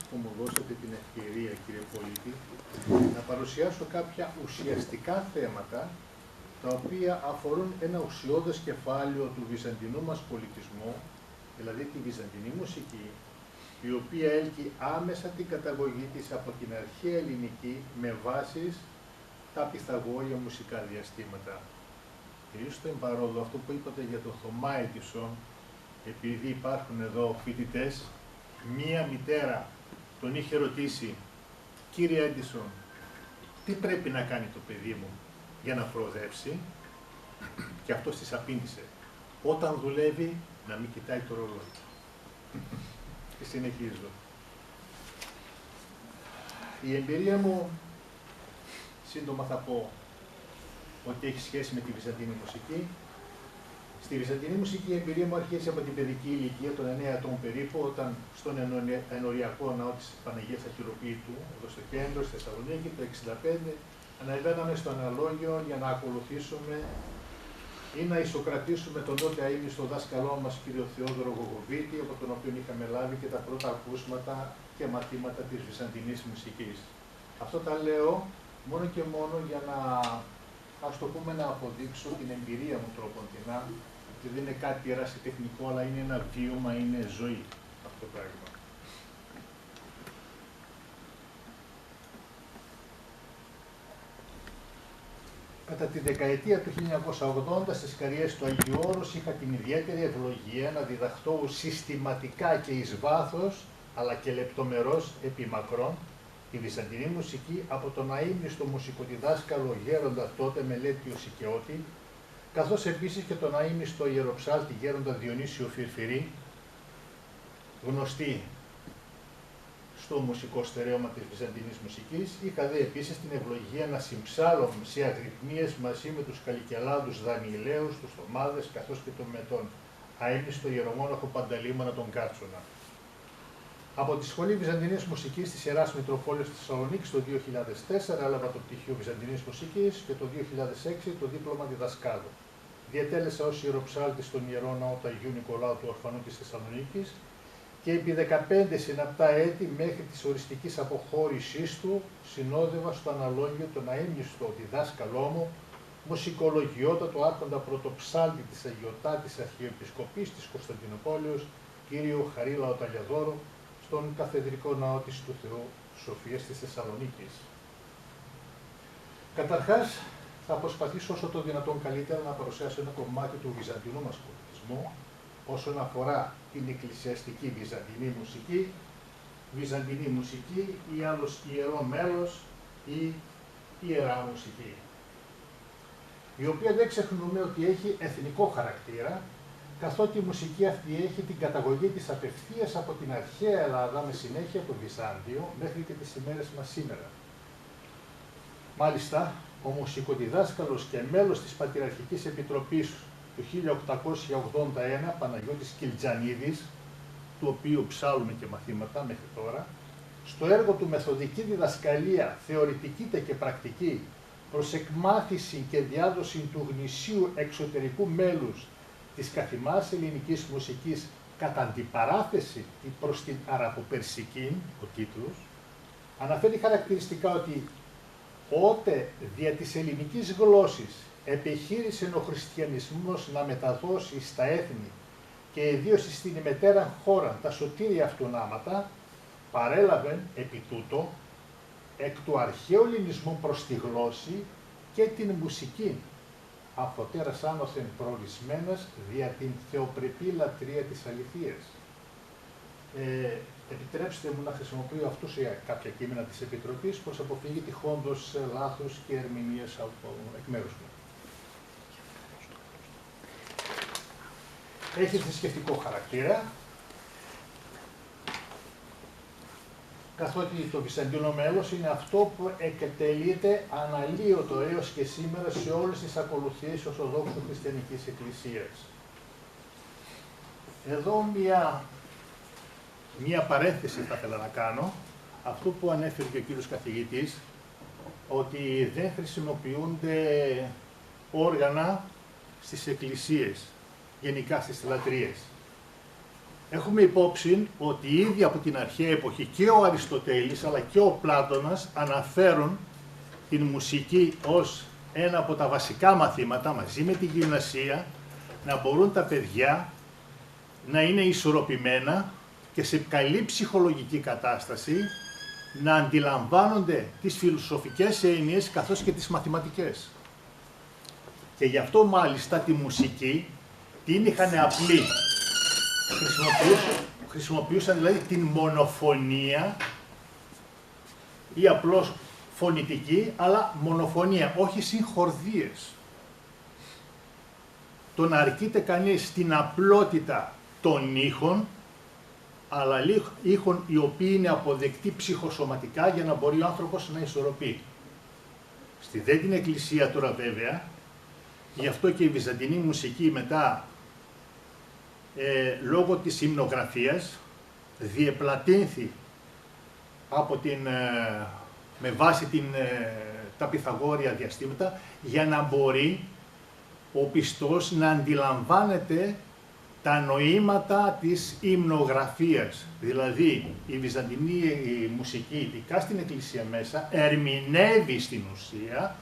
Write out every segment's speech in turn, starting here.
που μου δώσατε την ευκαιρία, κύριε Πολίτη, να παρουσιάσω κάποια ουσιαστικά θέματα τα οποία αφορούν ένα ουσιώδες κεφάλαιο του βυζαντινού μας πολιτισμού, δηλαδή τη βυζαντινή μουσική, η οποία έλκει άμεσα την καταγωγή της από την αρχαία ελληνική με βάσεις τα πυθαγόρια μουσικά διαστήματα. Κυρίως το εμπαρόδο, αυτό που είπατε για το Θωμά Έντισον, επειδή υπάρχουν εδώ φοιτητές, μία μητέρα τον είχε ρωτήσει, κύριε Έντισον, τι πρέπει να κάνει το παιδί μου για να προοδεύσει, και αυτός της απήντησε, όταν δουλεύει να μην κοιτάει το ρολόι. Και συνεχίζω. Η εμπειρία μου, σύντομα θα πω, ότι έχει σχέση με τη βυζαντινή μουσική. Στη βυζαντινή μουσική η εμπειρία μου αρχίζει από την παιδική ηλικία των 9 ετών περίπου, όταν στον ενοριακό ναό της Παναγίας Αχυροποίητου, εδώ στο κέντρο, στη Θεσσαλονίκη, το 1965, ανεβαίναμε στο αναλόγιο για να ακολουθήσουμε ή να ισοκρατήσουμε τον τότε αείμνηστο δάσκαλό μας, κύριο Θεόδωρο Γογοβίτη, από τον οποίο είχαμε λάβει και τα πρώτα ακούσματα και μαθήματα της βυζαντινής μουσικής. Αυτό τα λέω μόνο και μόνο για να, ας το πούμε, να αποδείξω την εμπειρία μου τροποντινά, ότι δεν είναι κάτι ερασιτεχνικό, αλλά είναι ένα βίωμα, είναι ζωή αυτό το πράγμα. Κατά τη δεκαετία του 1980 στις Καριές του Αγίου Όρους είχα την ιδιαίτερη ευλογία να διδαχτώ συστηματικά και εις βάθος, αλλά και λεπτομερώς επί μακρόν, τη βυζαντινή μουσική από τον αείμνηστο μουσικοδιδάσκαλο γέροντα τότε Μελέτιο Σικαιώτη, καθώς επίσης και τον αείμνηστο ιεροψάλτη γέροντα Διονύσιο Φυρφυρή, γνωστή στο μουσικό στερέωμα της βυζαντινής μουσικής. Είχα δε επίσης την ευλογία να συμψάλλω σε αγρυπνίες μαζί με τους Καλικελάδους Δανιηλαίους, τους Θωμάδες, καθώς και με τον αείμνηστο ιερομόναχο Πανταλήμωνα τον Κάτσονα. Από τη Σχολή Βυζαντινής Μουσικής της Ιεράς Μητροπόλεως της Θεσσαλονίκης το 2004 έλαβα το πτυχίο Βυζαντινής Μουσικής και το 2006 το δίπλωμα διδασκάλου. Διετέλεσα ως ιεροψάλτης στον Ιερό Ναό του Αγίου Νικολάου του Ορφανού της Θεσσαλονίκης και επί 15 συναπτά έτη μέχρι της οριστικής αποχώρησής του συνόδευα στο αναλόγιο τον αείμνηστο διδάσκαλό μου, μουσικολογιότατο άρχοντα πρωτοψάλτη της Αγιωτάτης Αρχιεπισκοπής της Κωνσταντινούπολεως, κύριο Χαρίλαο Ταλιαδόρο, στον Καθεδρικό Ναό της του Θεού Σοφίας της Θεσσαλονίκης. Καταρχάς, θα προσπαθήσω όσο το δυνατόν καλύτερα να παρουσιάσω ένα κομμάτι του βυζαντινού μας πολιτισμού, όσον αφορά την εκκλησιαστική βυζαντινή μουσική ή άλλος ιερό μέλος ή ιερά μουσική, η οποία δεν ξεχνούμε ότι έχει εθνικό χαρακτήρα, καθότι η μουσική αυτή έχει την καταγωγή της απευθείας από την αρχαία Ελλάδα με συνέχεια το Βυζάντιο μέχρι και τις ημέρες μας σήμερα. Μάλιστα, ο μουσικοδιδάσκαλος και μέλος της Πατριαρχικής Επιτροπής του 1881, Παναγιώτης Κιλτζανίδης, του οποίου ψάλλουμε και μαθήματα μέχρι τώρα, στο έργο του «Μεθοδική διδασκαλία, θεωρητική και πρακτική, προς εκμάθηση και διάδοση του γνησίου εξωτερικού μέλους της καθημάς ελληνικής μουσικής κατά αντιπαράθεση προς την αραβοπερσική», ο τίτλος, αναφέρει χαρακτηριστικά ότι «Ότε δια της ελληνικής γλώσσης επιχείρησε ο χριστιανισμός να μεταδώσει στα έθνη και ιδίως στην ημετέραν χώρα τα σωτήρια αυτονάματα, παρέλαβεν επί τούτο εκ του αρχαίου ελληνισμού προς τη γλώσση και την μουσική, αφωτέρας άνωθεν προορισμένας δια την θεοπρεπή λατρεία της αληθείας. Επιτρέψτε μου να χρησιμοποιώ αυτούς για κάποια κείμενα της Επιτροπής προς αποφύγει τυχόντως λάθος και ερμηνείας εκ μέρους μου. Έχει θρησκευτικό χαρακτήρα, καθότι το βυζαντινό μέλος είναι αυτό που εκτελείται αναλύωτο έως και σήμερα σε όλες τις ακολουθίες Ορθοδόξου Χριστιανικής Εκκλησίας. Εδώ μία παρένθεση θα ήθελα να κάνω, αυτό που ανέφερε και ο κύριος καθηγητής, ότι δεν χρησιμοποιούνται όργανα στις εκκλησίες, γενικά στις λατρείες. Έχουμε υπόψη ότι ήδη από την αρχαία εποχή και ο Αριστοτέλης αλλά και ο Πλάτωνας αναφέρουν την μουσική ως ένα από τα βασικά μαθήματα μαζί με τη γυμνασία, να μπορούν τα παιδιά να είναι ισορροπημένα και σε καλή ψυχολογική κατάσταση να αντιλαμβάνονται τις φιλοσοφικές έννοιες καθώς και τις μαθηματικές. Και γι' αυτό μάλιστα τη μουσική την είχαν απλή. Χρησιμοποιούσαν δηλαδή την μονοφωνία ή απλώς φωνητική, αλλά μονοφωνία, όχι συγχορδίες. Το να αρκείται κανείς στην απλότητα των ήχων, αλλά ήχων οι οποίοι είναι αποδεκτοί ψυχοσωματικά για να μπορεί ο άνθρωπος να ισορροπεί. Στη δε την Εκκλησία τώρα βέβαια, γι' αυτό και η βυζαντινή μουσική μετά, λόγω της υμνογραφίας, διεπλατύνθη από με βάση τα Πυθαγόρια διαστήματα, για να μπορεί ο πιστός να αντιλαμβάνεται τα νοήματα της υμνογραφίας. Δηλαδή, η βυζαντινή μουσική, ειδικά στην Εκκλησία μέσα, ερμηνεύει στην ουσία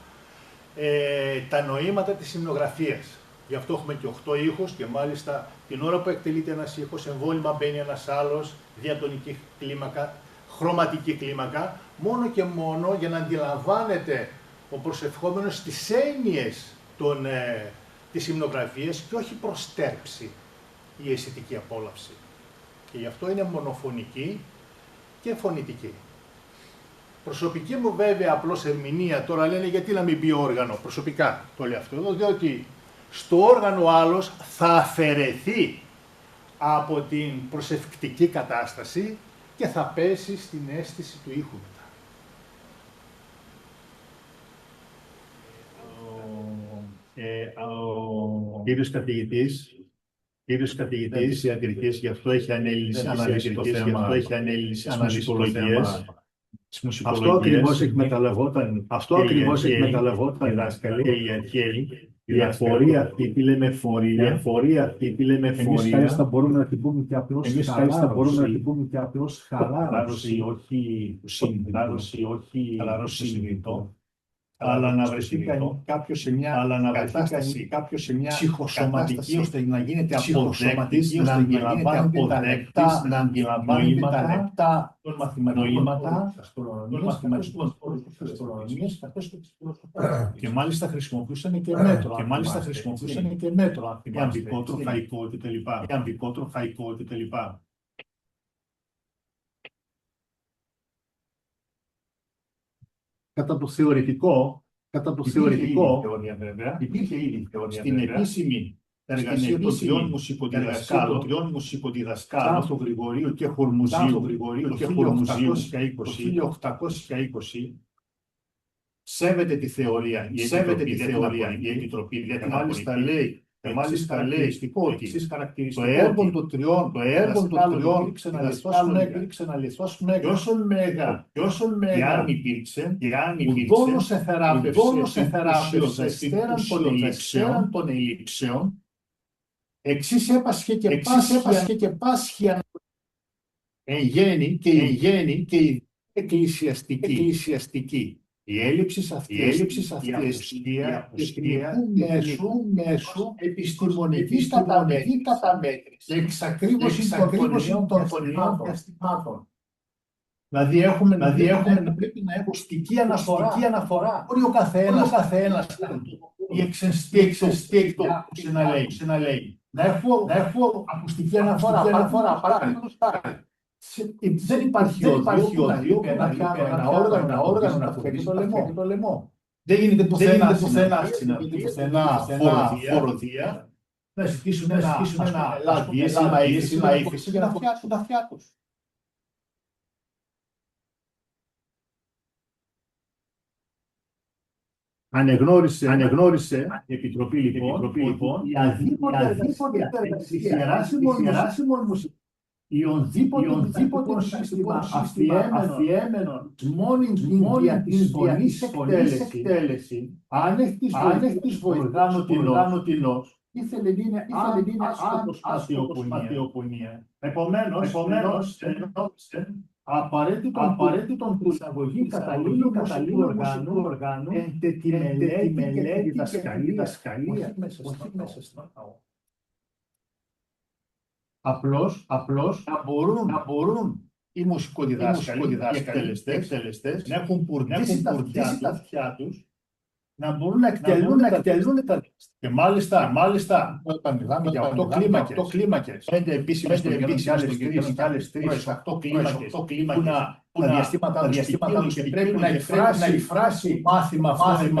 τα νοήματα της υμνογραφίας. Γι' αυτό έχουμε και 8 ήχους και μάλιστα την ώρα που εκτελείται ένας ήχος, εμβόλυμα μπαίνει ένας άλλος, διατονική κλίμακα, χρωματική κλίμακα, μόνο και μόνο για να αντιλαμβάνεται ο προσευχόμενος τις έννοιες της υμνογραφίας και όχι προστέρψει η αισθητική απόλαυση. Και γι' αυτό είναι μονοφωνική και φωνητική. Προσωπική μου βέβαια απλώς ερμηνεία, τώρα λένε γιατί να μην πει όργανο, προσωπικά το λέω αυτό εδώ, διότι στο όργανο άλλος θα αφαιρεθεί από την προσευχτική κατάσταση και θα πέσει στην αίσθηση του ήχου μετά. Ο κύριος καθηγητής ιατρικής, γι' αυτό έχει ανέλυσει αναλυσιολογίες. Αυτό ακριβώς εκμεταλλευόταν οι δάσκαλοι και οι αρχαίοι. Η εφορία αυτή τη λέμε φορεία. Εμείς κάλλιστα μπορούμε να την πούμε και απλώς χαλάρωση, όχι συνειδητό. Αλλά να βρεθεί κάποιος σε μια κατάσταση ψυχοσωματική, ώστε να γίνεται αποδέκτης, να αντιλαμβάνεται τα λεπτά των μαθηματικών αστρονομίας, καθώς και της φιλοσοφίας. Και μάλιστα χρησιμοποιούσαν και μέτρο, ιαμβικό, τροχαϊκό κτλ. Κατά το θεωρητικό, υπήρχε ήδη θεώρια, στην επίσημη εργασία των τριών μουσικοδιδασκάλων, του Γρηγορίου και Χορμουζίου, το 1820, σέβεται τη θεωρία η Επιτροπή, γιατί μάλιστα λέει ότι το έργο των τριών υπήρξε να λιθώσουν και όσον μέγα ουδόνος εθεράπευσε πέραν των ελλείψεων, εξής έπασχε και πάσχει εν γέννη και η εκκλησιαστική. Η έλλειψη αυτή, η απουσία μέσου επιστημονικής καταμέτρησης και εξακρίβωση των φωνιών διαστημάτων. Δηλαδή πρέπει να έχουμε ακουστική αναφορά. Μπορεί ο καθένας η εξαιστή εκτός να λέει. Να έχω ακουστική αναφορά, παράδειγμα. Δεν υπάρχει όδιο ένα όργανο να φέρει το λαιμό. Δεν γίνεται πουθενά φοροδία να ζητήσουν ένα λάδι, ύφεση για να φτιάξουν τα αυτιά τους. Ανεγνώρισε η Επιτροπή λοιπόν η αδίποτε γεράσιμον μουσική. Η ονδήποτε σύστημα αφιέμενον μόνη την φωνής εκτέλεση, άνευ της βοηθάνωτινος, ήθελε να είναι άσχετος σπατιοπονία. Επομένως, απαραίτητον του εισαγωγή καταλήλου οργάνου εν τη μελέτη και τη διδασκαλία, όχι μέσα στον ναό. Απλώς να μπορούν οι μουσικοδιδάσκαλοι, οι εκτελεστές, να έχουν πουρδίσει τα αυτιά τους, να μπορούν να εκτελούν τα και μάλιστα όταν μιλάμε για 8 κλίμακες, 5 επίσημες και άλλες 3, 8 κλίμακες, που τα διαστήματα τους και πρέπει να εκφράσει μάθημα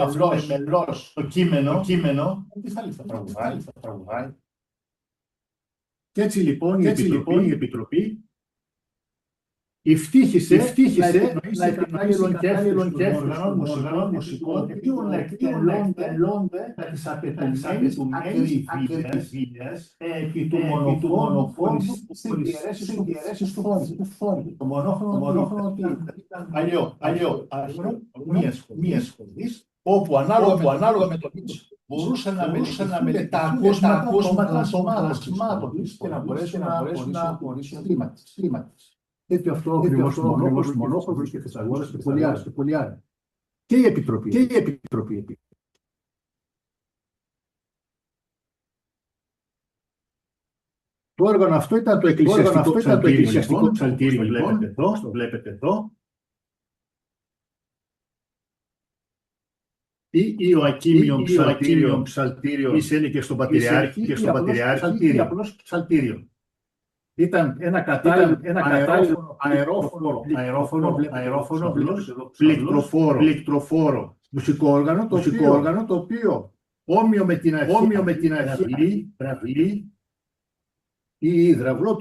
αυτό μελώς το κείμενο, τι θα τραγουδάει. Και έτσι λοιπόν η Επιτροπή ευτύχησε να επινοήσει κατάλληλων και εύκολων μουσικών να εκτελώνται τα της απαιτουμένης ακρίβειας επί του μονοφώνου συνδιαιρέσεις του φόντου. Το μονόφωνο ήταν αλλιώ μία σχολής, όπου ανάλογα με το μίσο μπορούσαν να μελετηθούν τα ακούσματα των σημάτων και να μπορέσουν να απορρίσουν κλίματες. Έτσι αυτό ακριβώς μονόφωνο και Θεσσαγόρας και Πολυάρα. Και η Επιτροπή. Το όργανο αυτό ήταν το εκκλησιαστικό ψαλτήρι, το βλέπετε εδώ. Ή Ιωακίμιον ψαλτήριο, εισέλει και στον Πατριάρχη ή απλώς ψαλτήριο. Ήταν ένα κατάλληλο αερόφωνο, πληκτροφόρο, μουσικό όργανο, το οποίο όμοιο με την αρχή ή υδραυλό,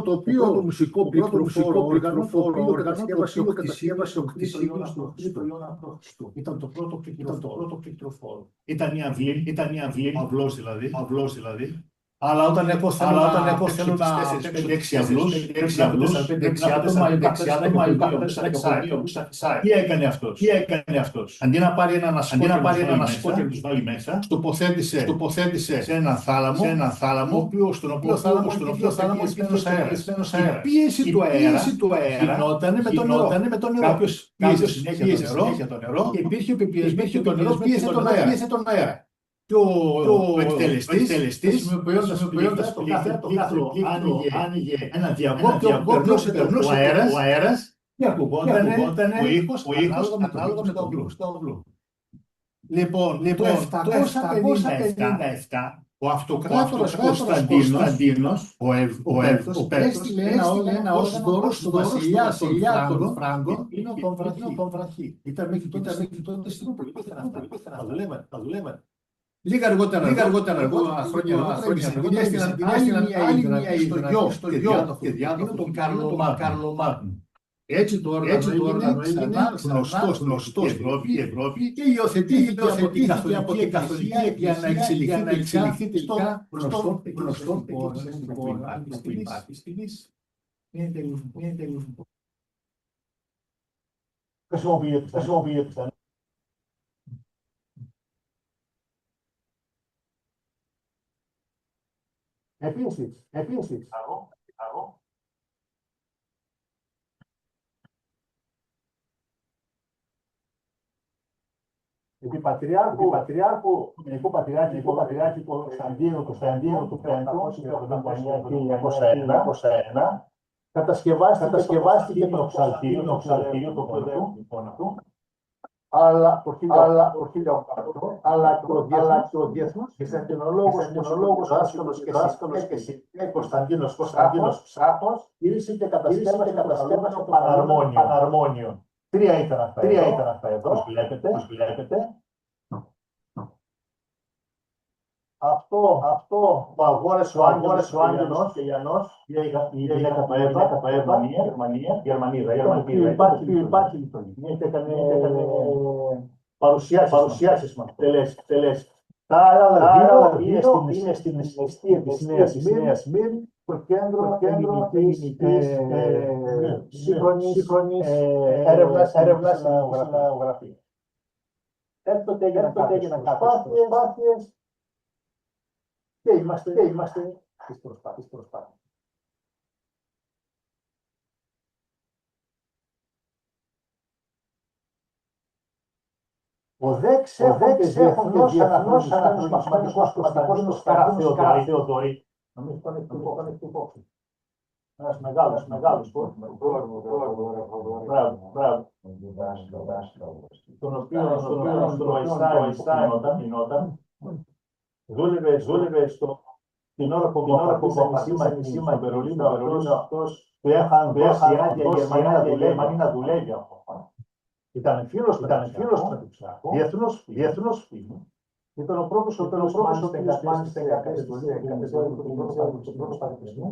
το οποίο το μουσικό πληκτροφόρο όργανο, το οποίο κατασκεύασε ο Κτήσιος του Χριστού. Ήταν το πρώτο πληκτροφόρο. Ήταν η αυλή, αυλός δηλαδή. Αλλά όταν εγώ θέλω να παίξω 4-5-6 αυλούς, πρέπει να έχω 6 άτομα, τι έκανε αυτός. Αντί να πάρει έναν ασκό και τους βάλει μέσα, τοποθέτησε σε έναν θάλαμο, στον οποίο θάλαμο έσπαινος αέρα. Η πίεση του αέρα γινότανε με το νερό. Κάποιος πίεζε συνέχεια το νερό και υπήρχε πεπιεσμένο ότι το νερό πίεζε τον αέρα. Και ο εκτελεστής, χρησιμοποιώντας το κάθε κύκλο, άνοιγε ένα διαβόκιο, περνούσε ο αέρας και ακουγόταν ο ήχος ανάλογα με το βλού. Λοιπόν, το 757, ο αυτοκράτορας Κωνσταντίνος, ο Εύδος, έστειλε ένα ως δώρο στο βασιλιά των Φράγκων, είναι τον Βραχή. Ήταν μέχρι τότε στην Ούπολη, τα δουλεύανε. Λίγα αργότερα, χρόνια έστειλαν άλλη μια ιδρά στο γιο και διάδοχο τον Κάρλο Μάγνου. Έτσι το όργανο έγινε γνωστό στην Ευρώπη και υιοθετήθηκε από την Καθολική για να εξελιχθεί τελικά γνωστό που υπάρχει στιγμής. Χρησιμοποιείται. Επίσης, επί Πατριάρχου, Γενικό Πατριάρχη Κωνσταντίνου του Πέμπτου, 1901, κατασκευάστηκε το ψαλτήριο το πρώτο, αλλά το 1800, αλλά και ο διεθνός βυζαντινολόγος, δάσκαλος και συνθέτης Κωνσταντίνος Ψάχος γύρισε και κατασκεύασε το Παναρμόνιο. Τρία ήταν αυτά εδώ, όπως βλέπετε. Αυτό που αγόρασε ο Άγγελος και Ιαννός, η γυναίκα του Εύα, Γερμανίδα. Υπάρχει λειτουργία και έκανε παρουσιάσεις μας, τελές. Τα άλλα δύο είναι στην αιστεία της Νέας Μύρ, το κέντρο ελληνικής σύγχρονης έρευνας στην λαογραφία. Έκτοτε έγιναν κάποιες προσπάθειες. και είμαστε στις προσπάθειες. Ο ΔΕ ξέχοντας διεθνώς αναγνωρισμένος Κωνσταντίνος Καραθεοδωρή. Νομίζω τον έχει υπόψη. Ένας μεγάλος, μπράβο. Τον οποίο ο Αϊστάιν γινόταν, δούλευε την ώρα που βαπτίζανε σήμα στο Βερολίνο, αυτός του είχαν δώσει άδεια οι Γερμανοί να δουλεύει από πάνω. Ήταν φίλος του Πατριξάκου, διεθνώς φίλος. Ήταν ο πρώτος ο οποίος μάλιστα εγκατέστησε το πρώτο Πατριξάκου.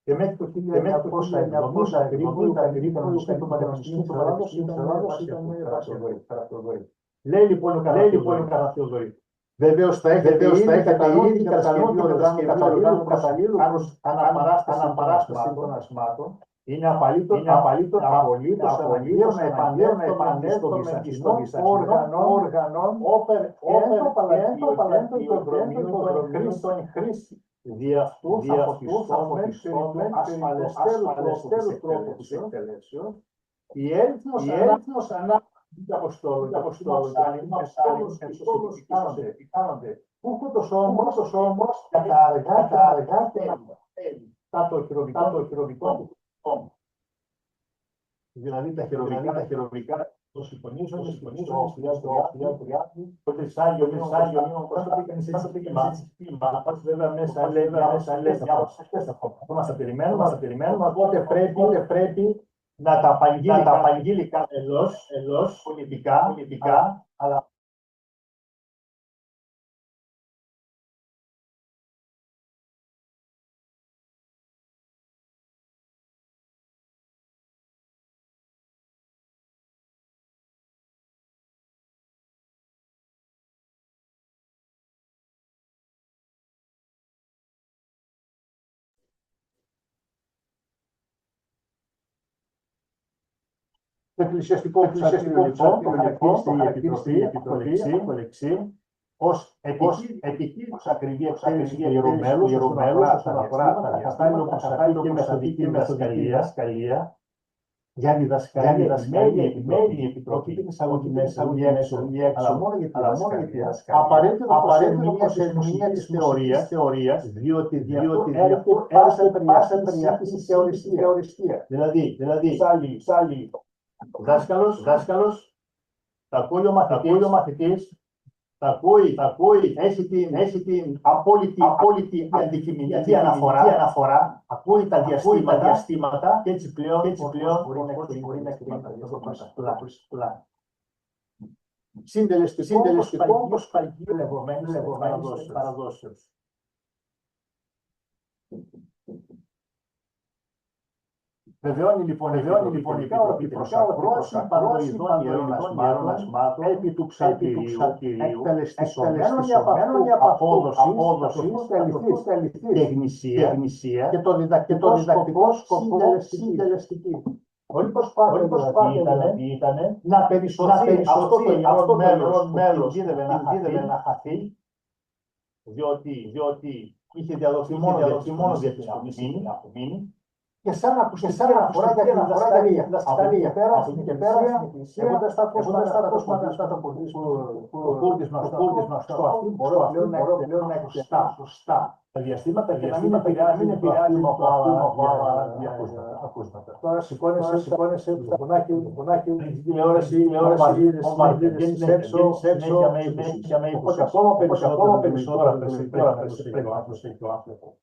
Και μέχρι το 1970 περίπου η Πανεπιστήμιο του Πανεπιστήμιου του Ελλάδος ήταν Καραθεοδωρή. Λέει λοιπόν ο Καραθεοδωρή. Βεβαίως θα έχετε ήδη κατανοήσει την καταλήλου αναπαράσταση των ασμάτων. Είναι απολύτως αναγκαίο να επανέλθουμε στο οργανών όπερ εν χρήση. Δι' αυτού θα φωτιστούμε ασφαλέστερου τρόπου της εκτελέσεως. Η έριθμος ανάπτυξης του Αποστόλου, κάνονται ούτως όμως για τα αργά τέλη, τα το χειροβικό του. Δηλαδή τα χειροβικά το συμφωνήσαμε στο 2003, το Τρισάγιο Μήνων, πώς το πήγαινε σε κλίμα, βέβαια μέσα λέει, αυτό μας τα περιμένουμε, οπότε πρέπει να τα απαγγείλει κάθε εντός πολιτικά, αλλά το εκκλησιαστικό ψαρτήριο χαρακτήρισε η Επιτροπή ως επικίνδυνος ακριβή εκτέλεση του ιερομέλους όσον αφορά τα κατάλληλο προσαρτή και μεθοδικασία για διδασκαλία. Επιμένει η Επιτροπή την εισαγωγή μέσα ή έξω, αλλά μόνο για τη διδασκαλία. Απαραίτητο σε ερμηνεία της θεωρίας, διότι αυτό πάσα περιάχυση σε οριστία. Δηλαδή, ψάλλει δάσκαλος, τα ακούει ο μαθητής, τα ακούει, έχει την απόλυτη αντικειμενική αναφορά, ακούει τα διαστήματα και έτσι πλέον μπορεί να εκτελεί πλάνο. Συντελεστικό όπως Παγίου λεγόμενης παραδόσεως. Βεβαιώνει λοιπόν η Επιτροπή προς ακρόαση παροδοειδών ιερών ασμάτων επί του ψαλτηρίου εκτελεστισομένων για απόδοσης και γνησία και το διδακτικό σκοπό συντελεστική. Όλη προσπάθεια ήταν να περισσοθεί αυτό το ιερό μέλος που κινδύνευε να χαθεί, διότι είχε διαδοθεί μόνο δια της απομείνη, και σαν ακουστική αναφορά για την διδασκαλία. Από εκεί και πέρα, έχοντας τα κόσματα του Κούρτης μας στο αυτή, μπορώ πλέον να εκτελέσω σωστά τα διαστήματα και να μην επηρεάζει το από άλλα ακούσματα. Τώρα σηκώνεσαι το φωνάκι την τηλεόραση, βγαίνεις έξω, όπως ακόμα περισσότερα πρέπει να προσέχει ο άνθρωπος.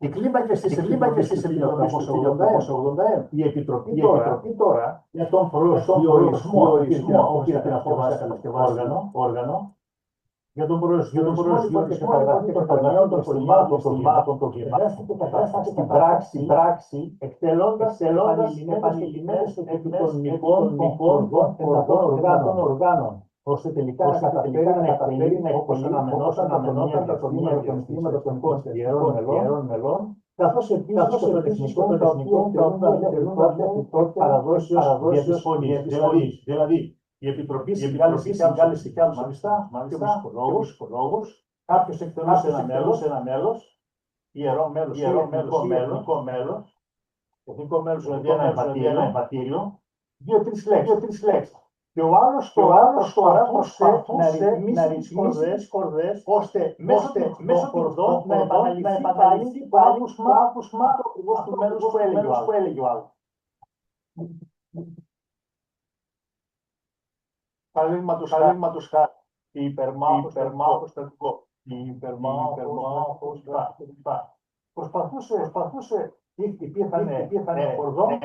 Οι κλίμακες της Επιτροπής του 1981, η Επιτροπή τώρα για τον προορισμό όργανο, για τον προορισμό και καταγραφή των τομέων των πολυμάτων των κυβερνήσεων στην πράξη, εκτελώντας επανειλημμένες επί των μηπών οργάνων, ώστε τελικά να καταφέρει να εκτελεί όπως αναμενόταν τα τομεία των ιερών μελών, καθώς επίσης και το τεχνικό τα οποία παραδόσεως για τις φωνίες. Δηλαδή, Η Επιτροπή συγκάλεσε κι άλλους μάλιστα και ψυχολόγους. Κάποιος εκτελούσε ένα μέλος, ιερό μέλος, εθνικό μέλος, δηλαδή ένα εμβατήριο, δύο-τρεις λέξεις. Και ο άλλος τώρα προσπαθούσε να ρυθμίσει τις κορδές, ώστε μέσω των κορδών να επαναληφθεί το άκουσμα του μέλους που έλεγε ο άλλος. Παραδείγματος χάρη, υπερμάχος, προσπαθούσε, υπήρχαν κορδόν,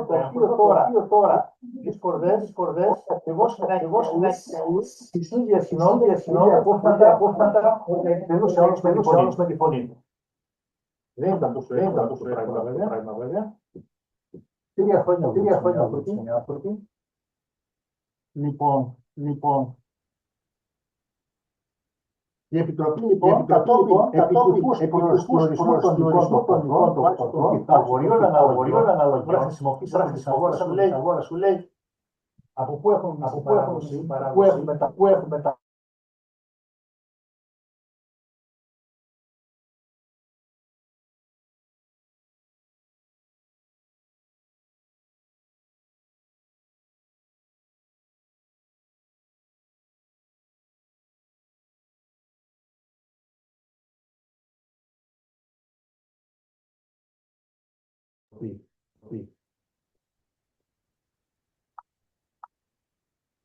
το οποίο τώρα τις κορδές ακριβώς τις ίδιες συνόδια απόφματα εκτελούσε όλος με τη φωνή του. Δεν ήταν τόσο πράγμα βέβαια. 3 χρόνια άνθρωποι. Λοιπόν, η Επιτροπή κατόπιν προορισμού των δικών των Pythagorean αναλογιών, χρησιμοποίησαμε τις αγοράς, σου λέει από πού έχουμε τα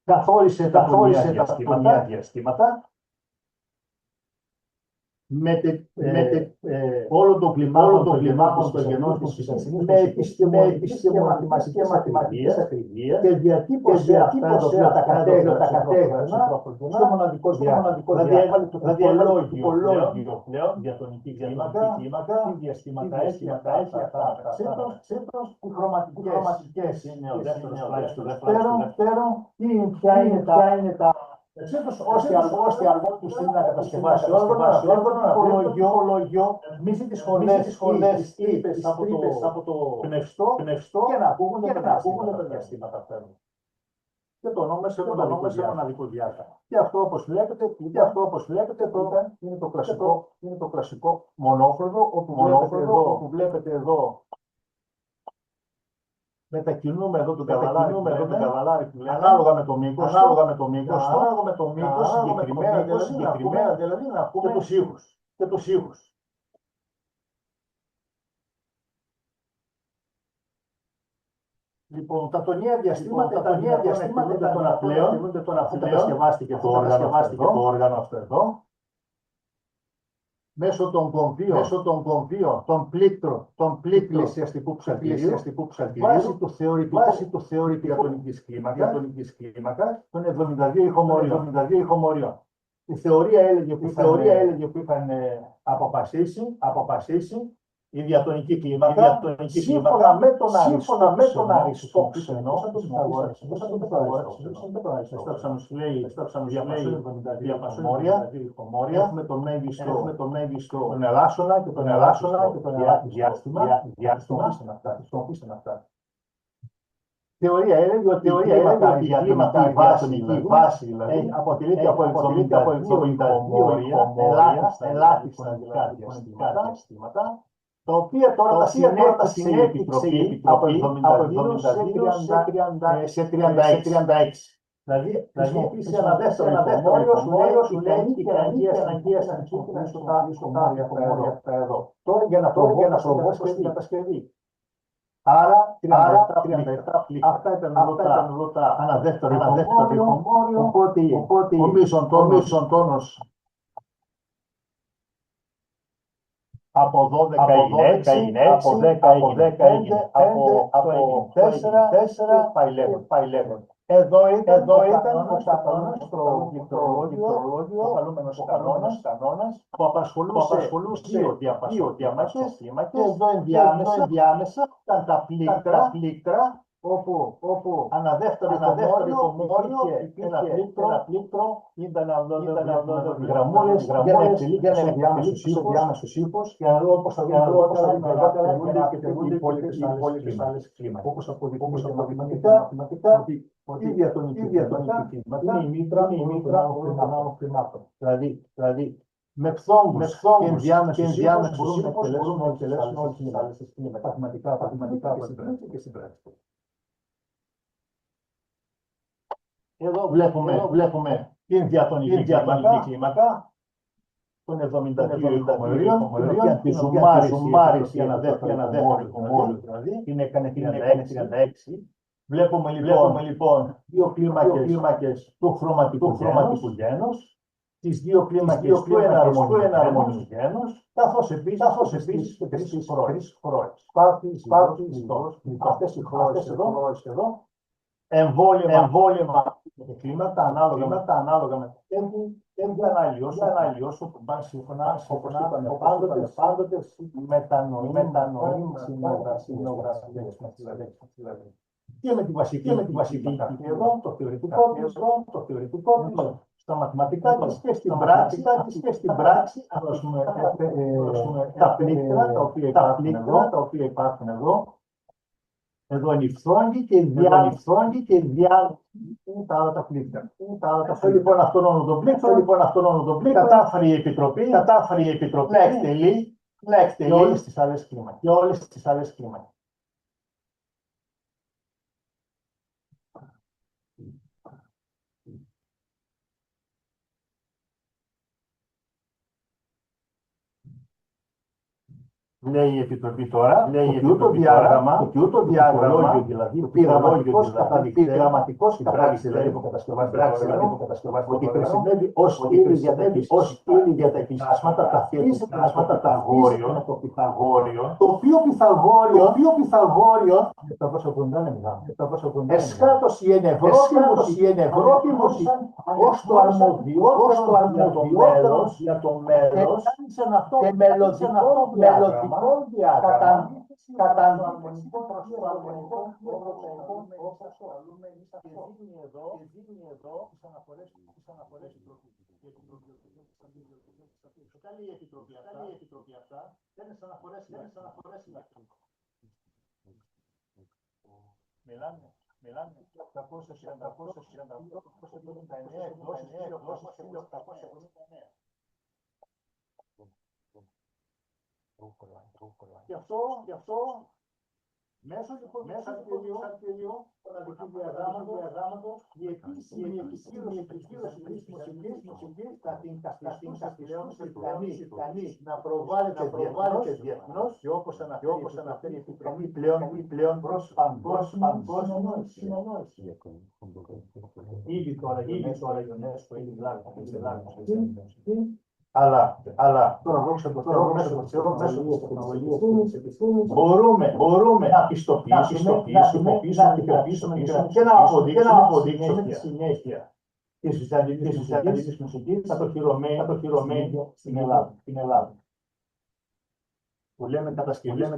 καθόρισε τα χρονιά διαστήματα με όλο τον κλιμάκο των γενών της φυσικής με επιστημονικές και μαθηματικές ακριβίες και διατύπωσε αυτά τα κατέγρανα στο μοναδικό διάστημα. Δηλαδή έβαλε το κολόγιο πλέον, διατονική κλίμακα, τι διαστήματα έχει αυτά. Σύμπτως, οι χρωματικές είναι ο δεύτερος του δεύτερο, ποια είναι τα ώστε αργό του στείλει να κατασκευάσει όργανο, υπολογιό, μίση τις σχολές, τις από το πνευστό και να ακούγονται τα διαστήματα αυτά. Και το ονόμασε μοναδικό διάστημα. Και αυτό όπως βλέπετε τώρα είναι το κλασικό μονόχρονο, όπου βλέπετε εδώ μετακινούμε εδώ τον καβαλάρι ανάλογα με το μήκος, συγκεκριμένα δηλαδή να ακούμε και τους ήχους. Λοιπόν, τα τονία διαστήματα τον αφού κατασκευάστηκε το όργανο αυτό εδώ. Μέσω των κομβίων, των πληκτρου πλησιαστικού ψαλτηρίου, βάσει του θεωρητικού διατονικής κλίμακας, των 72 ηχομοριών. Η θεωρία έλεγε που είχαν αποφασίσει η διατονική κλίμακα, σύμφωνα με τον Αριστόξενο, σαν τον Αριστόξενο, σου λέει διαπασμόρια, έχουμε το μέγιστο, τον ελάσσονα και τον διάστημα, αυτά. Θεωρία έλεγε ότι η διατονική βάση δηλαδή αποτελείται από 72 ελάχιστα διαστήματα, τα οποία τώρα τα συνέπτυξε η Επιτροπή από 72 σε 36. Δηλαδή, χρησιμοποίησε ένα δεύτερο ηχομόριο, σου λέει και αναγκαία να χρησιμοποιήσω τα ηχομόρια αυτά εδώ. Τώρα για να προβώ στην κατασκευή. Άρα, 37 πλήκτρα. Αυτά ήταν εδώ τα ένα δεύτερο ηχομόριο, οπότε ο μίσον τόνος από 12 είναι 6, από 10 είναι 5, από 4 πάει λέγον. Εδώ ήταν ο κανόνας στο πληκτρολόγιο, ο καλούμενος κανόνας, που απασχολούσε δύο διαμάχες και εδώ ενδιάμεσα ήταν τα πλήκτρα, όπου αναδεύτερο ηχομόριο είχε ένα πλήκτρο, ήταν γραμμούλες για να εξελίξει τους ενδιάμεσους ήχους και όπως θα δούμε αργότερα και οι υπόλοιπες άλλες κλίμακες. Όπως αποδεικνύεται μαθηματικά, ότι η διατονική κλίματα είναι η μήτρα των άμμων. Δηλαδή, με φθόμους και ενδιάμεσους ύπους μπορούμε να εκτελέσουμε όλες τις άλλες κλίματα. Παθηματικά και συμπράξεις. Εδώ βλέπουμε την διατονική κλίμακα των 72 ηχομορίων, την οποία τη ζουμάρισε ένα δεύτερο μόλιο, δηλαδή, την έκανε 36. Βλέπουμε λοιπόν δύο κλίμακες του χρωματικού γένους, τις δύο κλίμακες του εναρμονικού γένους, καθώς επίσης και τρεις χρώες. Αυτές οι χρώες εδώ, εμβόλυμα κλίματα ανάλογα με το tempo, για να αλλοιώσω που πάνε σύμφωνα πάντοτε μετανοή συνογραφία. Και με τη βασική μαθή εδώ, το θεωρητικό της, στα μαθηματικά της και στην πράξη, να δώσουμε τα πλήκτρα τα οποία υπάρχουν εδώ. Εδώ είναι η φθόνη και η διάλογη. Είναι τα άλλα τα πλήκτρα. Αυτό λοιπόν αυτόν τον πλήκτρο κατάφερε η Επιτροπή να εκτελεί και όλες τις άλλες κλίμακες. Λέει η Επιτροπή τώρα, ότι ούτω διάγραμμα, δηλαδή πειραματικός καταδείξει, δηλαδή που κατασκευάζεται, ότι χρησιμεύει ως ύλη για τα επιστάσματα, τα Πυθαγόριον, το οποίο Πυθαγόριον, εσκάτωση εν Ευρώπη, ως το αρμοδιότερο για το μέλος, και μελλοντικό κατανομικό η Επιτροπή αυτά, δεν είναι σαν αφορές. Μιλάμε 839 1879. Γι' αυτό μέσω του χαρτιού των διαγράμματος, η επίσημη επικύρωση θα την καθιστούν σε ικανή να προβάλλεται διεθνώς και όπως αναφέρει η Επιτροπή πλέον προς παγκόσμια συνεννόηση. Ήδη τώρα η UNESCO είναι αλλά τώρα δόξα τω Θεώ, μέσω της τεχνολογίας της επιστήμης μπορούμε να πιστοποιήσουμε και να αποδείξουμε τη συνέχεια της βυζαντινής μουσικής κατοχυρωμένη στην Ελλάδα. Που λέμε κατασκευής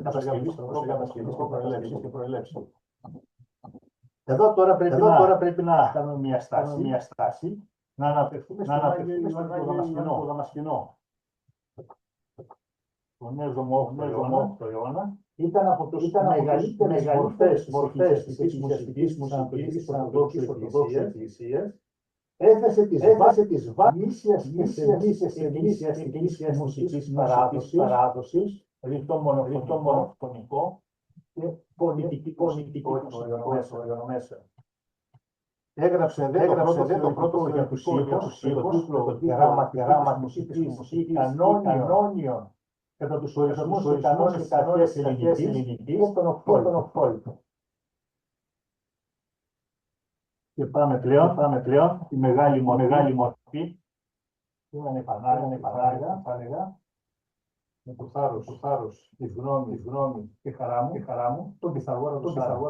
και προελεύσεων. Εδώ τώρα πρέπει να κάνουμε μια στάση. Να αναφερθούμε στον Άγιο Δαμασκηνό. Τον 7ο αιώνα ήταν από τις μεγαλύτερες μορφές της μουσικής της Ορθοδόξης Εκκλησίας. Έθεσε τις βάσεις της μουσικής παράδοσης, ρητό μονοφωνικό και πολιτικό μέσα. Έγραψε το πρώτο για τους ήχους, το γράμμα μουσικής κανόνιων, κατά τους ορισμούς και κανόνες αρχές ελληνικής και τον Οφθόλητο. Και πάμε πλέον τη μεγάλη μορφή, που είναι πανάγια, με το θάρρος, τη γνώμη και χαρά μου, τον Πυθαγόρα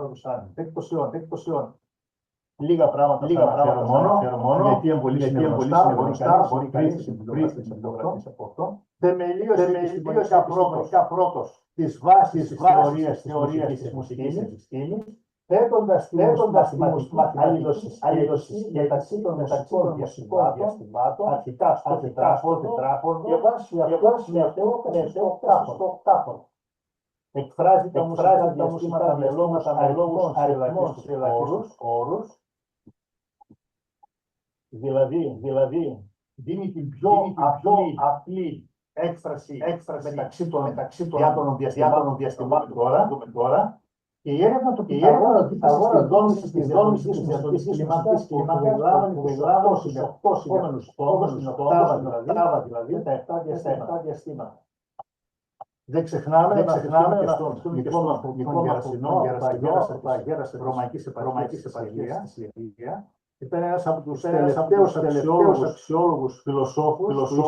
του Σάνη. Έκτος αιώνα. Λίγα πράγματα μόνο, γιατί εμπολής είναι γνωστά, μπορεί κανείς να βρίσκεται από αυτό. Θεμελίωσε πρώτος τις βάσεις της θεωρίας της μουσικής επιστήμης, θέτοντας τη αλληλοσχέση μεταξύ των μουσικών διαστημάτων, αρχικά στο τετράποδο και βάσει αυτό στο τάποδο. Εκφράζει τα μουσικά διαστήματα με λόγους αριθμών σε ελαχίστους όρους, Δηλαδή δίνει την πιο απλή έκφραση μεταξύ των διάτονων διαστημάτων τώρα. Και η έρευνα του Πυθαγόρα δόμησης της διαδομικής μεσολογικής κλίμακας που περιλάμβανε τους 8 επόμενους τόμους, την οκτάβα δηλαδή, τα 7 διαστήματα. Δεν ξεχνάμε να αναφερθούμε και στον Γερασινό, τα γέρασε Ρωμαϊκής Επαρχίας στη Συρία. Ήταν ένας από τους τελευταίους αξιόλογους φιλοσόφους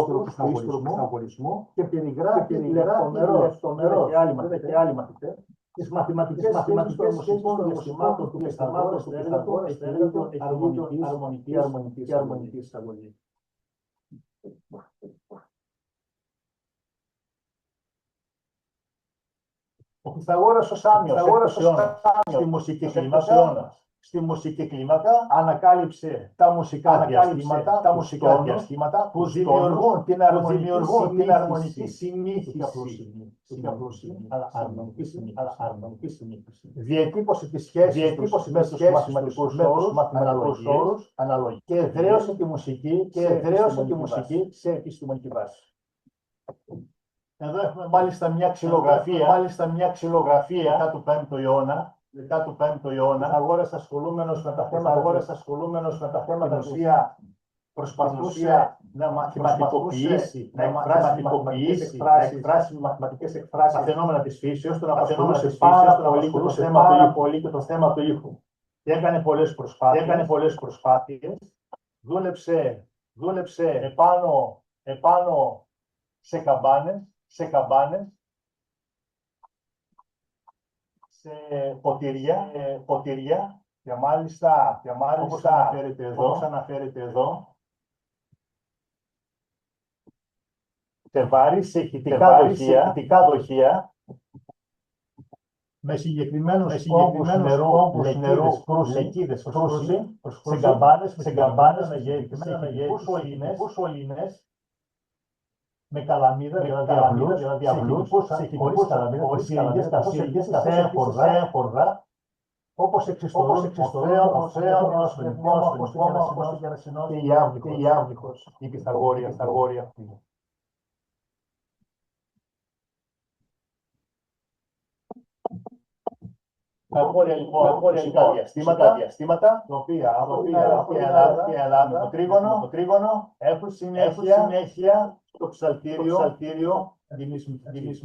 του Πυθαγορισμού και περιγράφει λεπτομερώς και άλλοι μαθητές τις μαθηματικές σχέσεις των μουσικών διαστημάτων του Πυθαγόρα στο έργο του αρμονική εισαγωγή. Ο Πυθαγόρας ως Άμιος στη μουσική κλίμακα ανακάλυψε τα μουσικά διαστήματα που δημιουργούν την αρμονική συνήθιση. Διατύπωσε τις σχέσεις με τους μαθηματικούς όρους και εδραίωσε τη μουσική σε επιστημονική βάση. Εδώ έχουμε μάλιστα μια ξυλογραφία μετά του 5ου αιώνα. Πυθαγόρας ασχολούμενος με τα θέματα του ουσία προσπαθούσε να μαθηματικοποιήσει, να εκφράσει με μαθηματικές εκφράσεις τα φαινόμενα της φύσεως, τον απασχολούσε πάρα πολύ και το θέμα του ήχου. Και έκανε πολλές προσπάθειες, δούλεψε επάνω σε καμπάνες, σε ποτήρια και μάλιστα όπως αναφέρεται εδώ, σε βάρη, σε ηχητικά δοχεία, με συγκεκριμένους όγκους νερού, λεκίδες, σε καμπάνες μεγέθους σωλήνες, με καλαμίδα, δηλαδή αυλούς, σε ηχητικούς καλαμίδες, σε χορδά, όπως εξιστορούν ο Θέος, ο Γερασινός και η Άβλικος, η Πυθαγόρια αυτή. Αγόρια λοιπόν μουσικά διαστήματα, τα οποία από την Ελλάδα, το τρίγωνο, έχουν συνέχεια στο ψαλτήριο της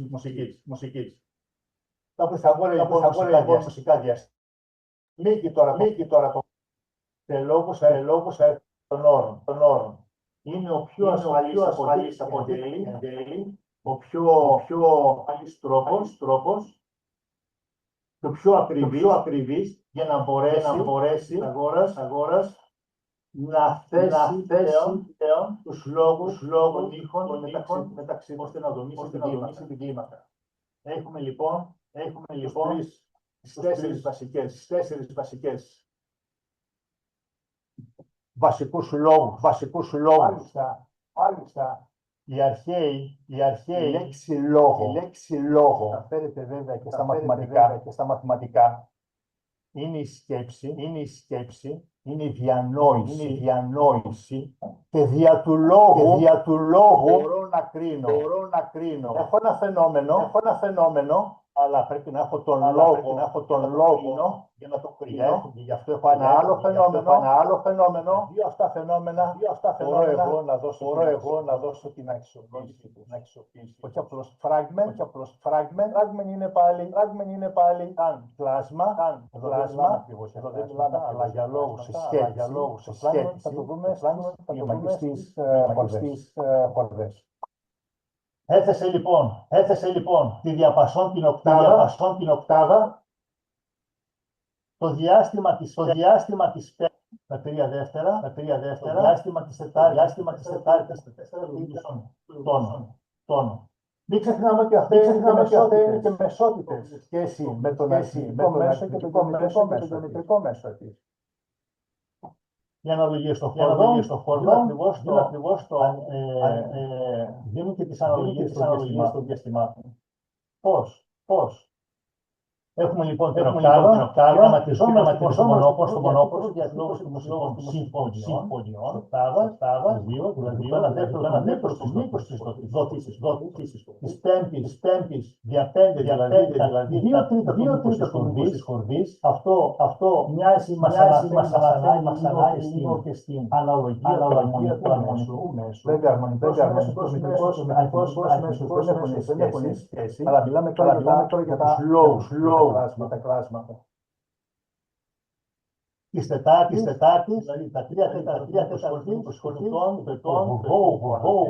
μουσικής. Τα Πυθαγόρια λοιπόν μουσικά διαστήματα. Μήκη τώρα το λόγος των όρων. Είναι ο πιο ασφαλής αποτελεί, ο πιο ασφαλής τρόπος, το πιο ακριβής για να μπορέσει αγοράς να θέσει πλέον τους λόγους των ήχων μεταξύ ώστε να δομήσει την κλίμακα. Έχουμε λοιπόν τις τέσσερις βασικούς λόγους. Μάλιστα, οι αρχαίοι, η λέξη λόγο, αναφέρεται βέβαια και στα μαθηματικά, είναι η σκέψη, είναι η διανόηση και δια του λόγου μπορώ να κρίνω. Έχω ένα φαινόμενο, αλλά πρέπει να έχω τον λόγο για να το κρίνω. Γι' αυτό έχω ένα άλλο φαινόμενο. Δύο αυτά φαινόμενα μπορώ εγώ να δώσω την αξιοποίηση. Όχι απλώς fragment. Fragment είναι πάλι αν πλάσμα. Εδώ δεν μιλάμε αλλά για λόγους σχέση. Θα το δούμε στις χορδές. Έθεσε λοιπόν τη διαπασόν την οκτάβα, το διάστημα της τα 3 δεύτερα, το διάστημα της τετάρτης, τόνο. Μην ξεχνάμε ότι αυτές είναι και μεσότητες σε σχέση με τον αρχικό μέσο και το γεωμετρικό μέσο επίσης. Η αναλογία στο χορδό είναι ακριβώς το δίνουν και τις αναλογίες των διαστημάτων. Πώς? Έχουμε λοιπόν την οκτάδα, γραμματιζόμενο στο μονόπωρο για λόγους του συμφωνιών, οκτάδα, 2, δηλαδή ένα δεύτερο στους μήκους της δότησης, της πέμπτης, δια 5, δηλαδή 2 τρίτα του μήκους της χορδής. Αυτό μοιάζει μας αναλύει λίγο και στην αναλογία του αρμονικού μέσου. Βέβαια, αρμονικός μέσος και μηχανικός μέσος δεν έχουν σχέση, αλλά μιλάμε τώρα για τα τα κλάσματα. Της Τετάρτης, δηλαδή τα 3 τέταρτα του σχολικών βετών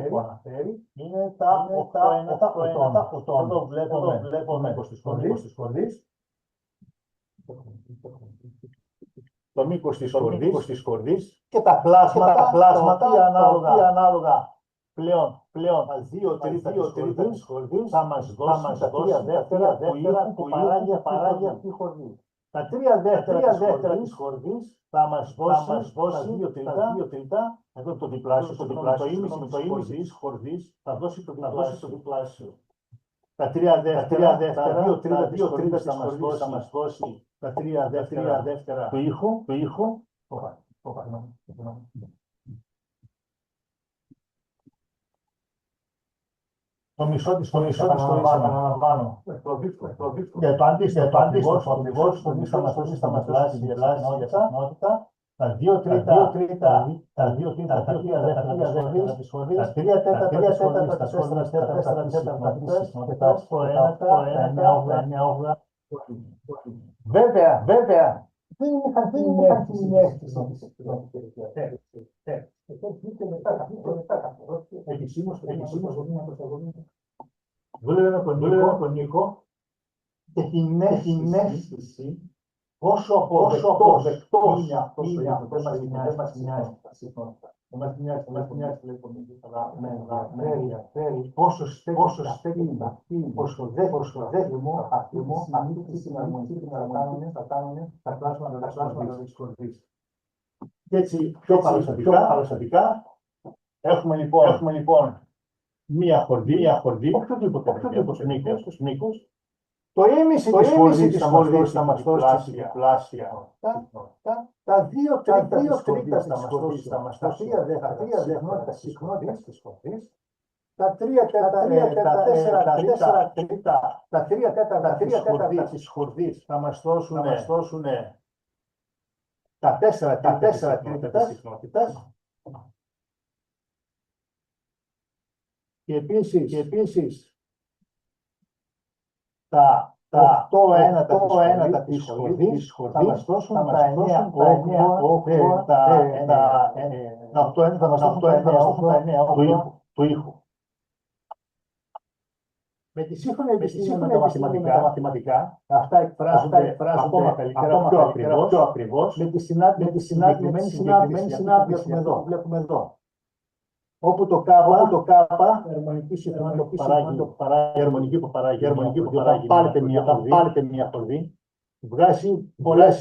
που αναφέρει, είναι τα 8 φωτών. Εδώ βλέπουμε της χορδής, το μήκος της χορδής και τα κλάσματα τα οποία ανάλογα πλέον τα 2 τρίτα της χορδής θα μας δώσει τα 3 δεύτερα που παράγει αυτή η χορδή. Τα 3 δεύτερα της χορδής θα μας δώσει τα 2 τρίτα, εδώ το διπλάσιο, το ίμιση της χορδής θα δώσει το διπλάσιο. Τα 3 δεύτερα, τα 2 τρίτα της χορδής θα μας δώσει τα 3 δεύτερα του ήχου. Το μισό της χορδής, επαναλαμβάνω. Για το αντίστοιχο ακριβώς, που θα μας δώσει η συχνότητα, τα 2 τρίτα της χορδής, τα 3 τέταρτα της χορδής, τα 4 τέταρτα της συχνότητας και τα 8 ένατα, 9 Βέβαια, δεν είχα την αίσθηση. Επισήμως δούλευε με τον Νίκο και την αίσθηση πόσο αποδεκτός είναι αυτός ο ήχος. Δεν μας νοιάζει τα συχνότητα. Δεν μας νοιάζει πόσο στέκει είναι, πόσο δέχομαι αυτή τη συναρμονική θα κάνουν τα κλάσματα της χορδής. Και έτσι πιο παραστατικά έχουμε λοιπόν μία χορδή, οποιοδήποτε μήκος. Το ίμιση της χορδής θα μας δώσει διπλάσια. Τα 2 τρίτα της χορδής θα μας δώσει τα 3 συχνότητας της χορδής. Τα 3 τέταρτα της χορδής θα μας δώσουν τα 4 τρίτα της συχνότητας. Και επίσης τα 8 ένατα της χορδής θα μας δώσουν τα 9 του ήχου. Με τη σύγχρονη επιστήμη με τα μαθηματικά, αυτά εκφράζονται ακόμα καλύτερα, πιο ακριβώς, με τη συγκεκριμένη συνάντηση που βλέπουμε εδώ. Όπου το κάπα, η αρμονική που παράγει, πάρετε μια χορδή, βγάζει πολλές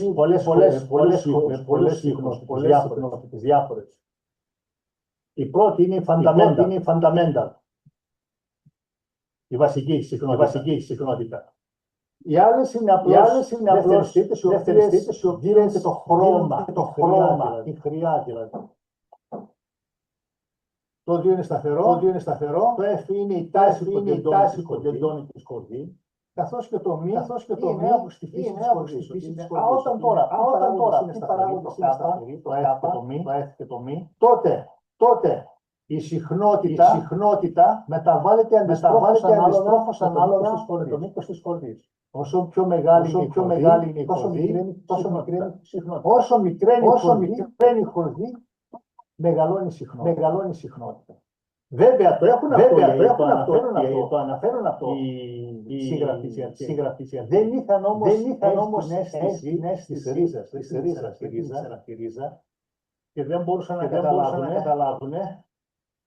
συχνότητες διάφορες. Η πρώτη είναι η fundamental, η βασική συχνότητα. Οι άλλες είναι απλώς δεύτερες τίτες, οι οποίες δίνουν το χρώμα, η χρειά δηλαδή. Το 2 είναι σταθερό, το F είναι η τάση που τεντώνει τη χορδή, καθώς και το μη είναι όπως στη φύση της χορδής. Όταν τώρα τι παράγοντας είναι σταθερή, το F και το μη, τότε η συχνότητα μεταβάλλεται αντιστρόφως ανάλογα με το μήκος της χορδής. Όσο πιο μεγάλη είναι η χορδή, όσο μικραίνει η χορδή, μεγαλώνει συχνότητα. Βέβαια, το αναφέρουν αυτό οι συγγραφείς. Δεν είχαν όμως αίσθηση της ρίζας και δεν μπορούσαν να καταλάβουν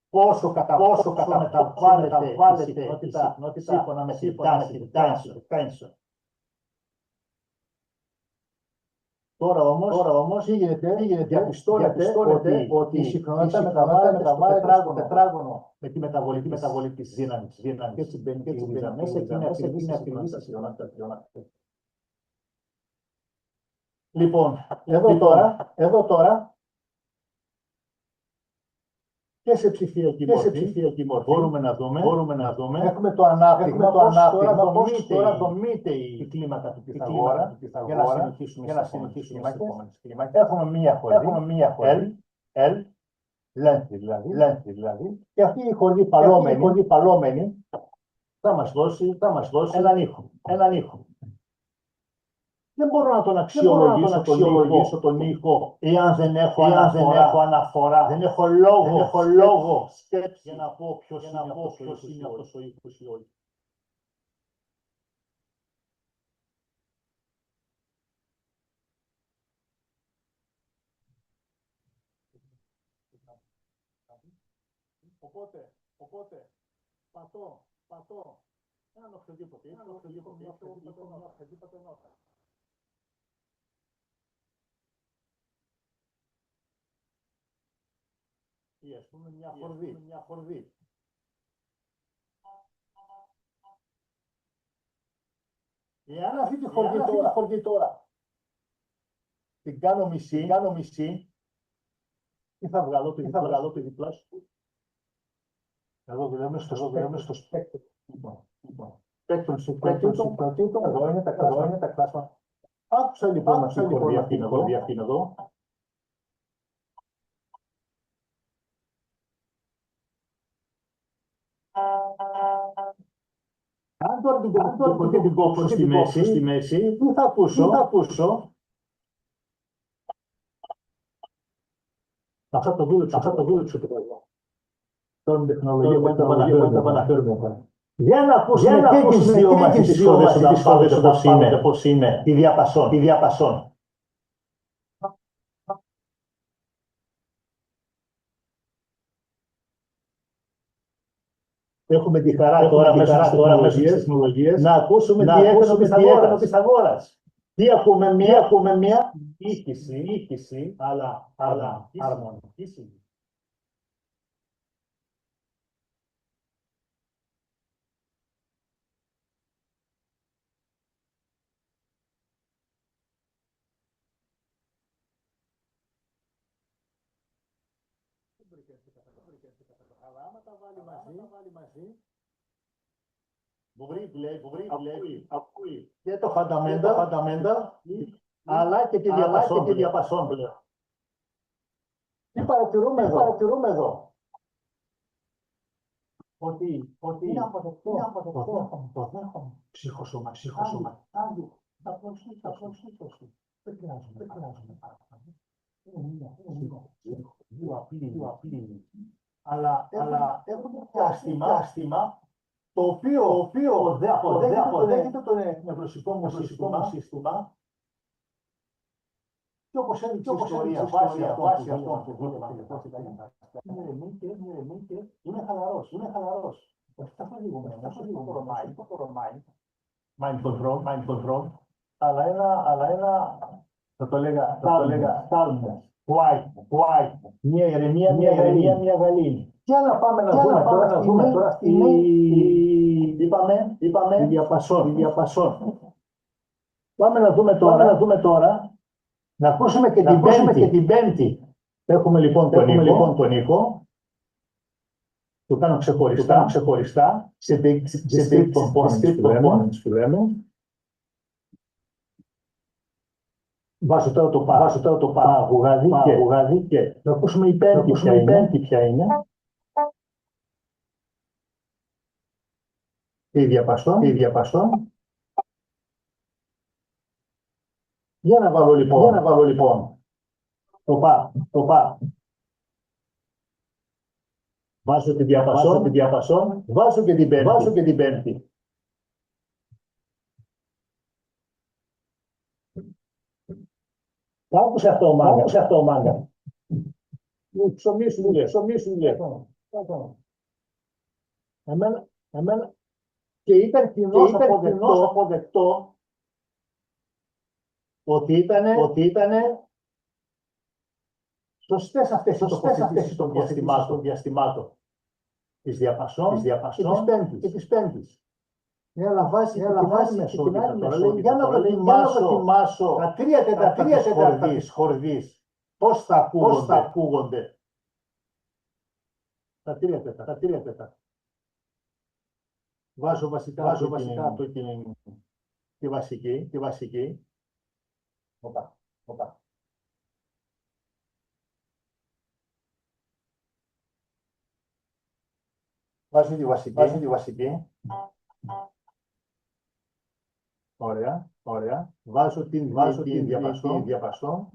πόσο μεταβάλλεται η συχνότητα σύμφωνα με την τάση. Τώρα όμως διαπιστώνεται ότι η συχνότητα μεταβάλλεται στο τετράγωνο με τη μεταβολή της δύναμης. Και έτσι μπαίνει και η ρίζα μέσα και είναι ακριβής η συχνότητα. Λοιπόν, εδώ τώρα και σε ψηφιακή μορφή μπορούμε να δούμε. Έχουμε το ανάπτυγμα, πώς τώρα δομείται η κλίμακα του Πυθαγόρα για να συνεχίσουμε στις επόμενες κλίμακες. Έχουμε μία χορδή, L, λένθη δηλαδή, και αυτή η χορδή παλώμενη θα μας δώσει έναν ήχο. Δεν μπορώ να τον αξιολογήσω τον ήχο εάν δεν έχω αναφορά, δεν έχω λόγο σκέψη για να πω ποιος είναι αυτός ο ήχος ή όχι. Οπότε πατώ έναν οποιοδήποτε νότα. Ή ας πούμε μια χορδή. Εάν αυτή τη χορδή τώρα την κάνω μισή, τι θα βγάλω το διπλάσιο. Εδώ δουλεύουμε στο σπέκτρο. Σπέκτρο συγκροτήτων, εδώ είναι τα κλάσματα. Άκουσα λοιπόν αυτή τη χορδή αυτήν εδώ. Αν τώρα την κόψω στη μέση, τι θα ακούσω. Αυτά το δούλεψα το πράγμα. Τώρα με τεχνολογία που τα επαναφέρουμε. Για να ακούσουμε και τις δύο μαζί τις χώρες πώς είναι η διαπασόν. Έχουμε τη χαρά τώρα μέσα στις τεχνολογίες να ακούσουμε τι έκανε ο Πυθαγόρας. Τι ακούμε μία ήχηση, αλλά αρμονική. Αλλά άμα τα βάλει μαζί, ακούει και το φανταμέντα, αλλά και τη διαπασόν πλέον. Τι παρατηρούμε εδώ. Ότι είναι αποδεκτό, το δέχομαι, ψυχοσώμα. Θα προσθέσω. Δεν χρειάζομαι παραπάνω. Είναι δύο απλή. Αλλά έχουμε διάστημα το οποίο αποδέχεται το νευρωσικό μου σύστημα και όπως έδειξε η ιστορία βάσει αυτών που είναι χαλαρός. Θα το λίγο το ρομάει. Mind control. Αλλά ένα θα το λέγα white. Μια ηρεμία, μια γαλήνη. Και να πάμε να δούμε τώρα τι είπαμε, η διαπασόν. Πάμε να δούμε τώρα, να ακούσουμε και την πέμπτη. Έχουμε λοιπόν τον ήχο. Το κάνω ξεχωριστά σε discrete components που λέμε. Βάζω τώρα το παραγωγάδι και να ακούσουμε η πέμπτη ποια είναι. Η διαπασόν. Για να βάλω λοιπόν το πα. Βάζω τη διαπασόν, βάζω και την πέμπτη. Άκουσε αυτό ο μάγκα. Ψωμίσου λέει. Εμένα και ήταν κοινώς αποδεκτό ότι ήτανε σωστές αυτές οι τοποθετήσεις των διαστημάτων της διαπασών και της πέμπτης. Ναι, αλλά βάζει και την άλλη μεσότητα. Για να δοκιμάσω τα 3/4 της χορδής. Πώς θα ακούγονται. Τα 3/4. Βάζω βασικά τη βασική. Οπα. Βάζω τη βασική. Ωραία. Βάζω την διαπασό.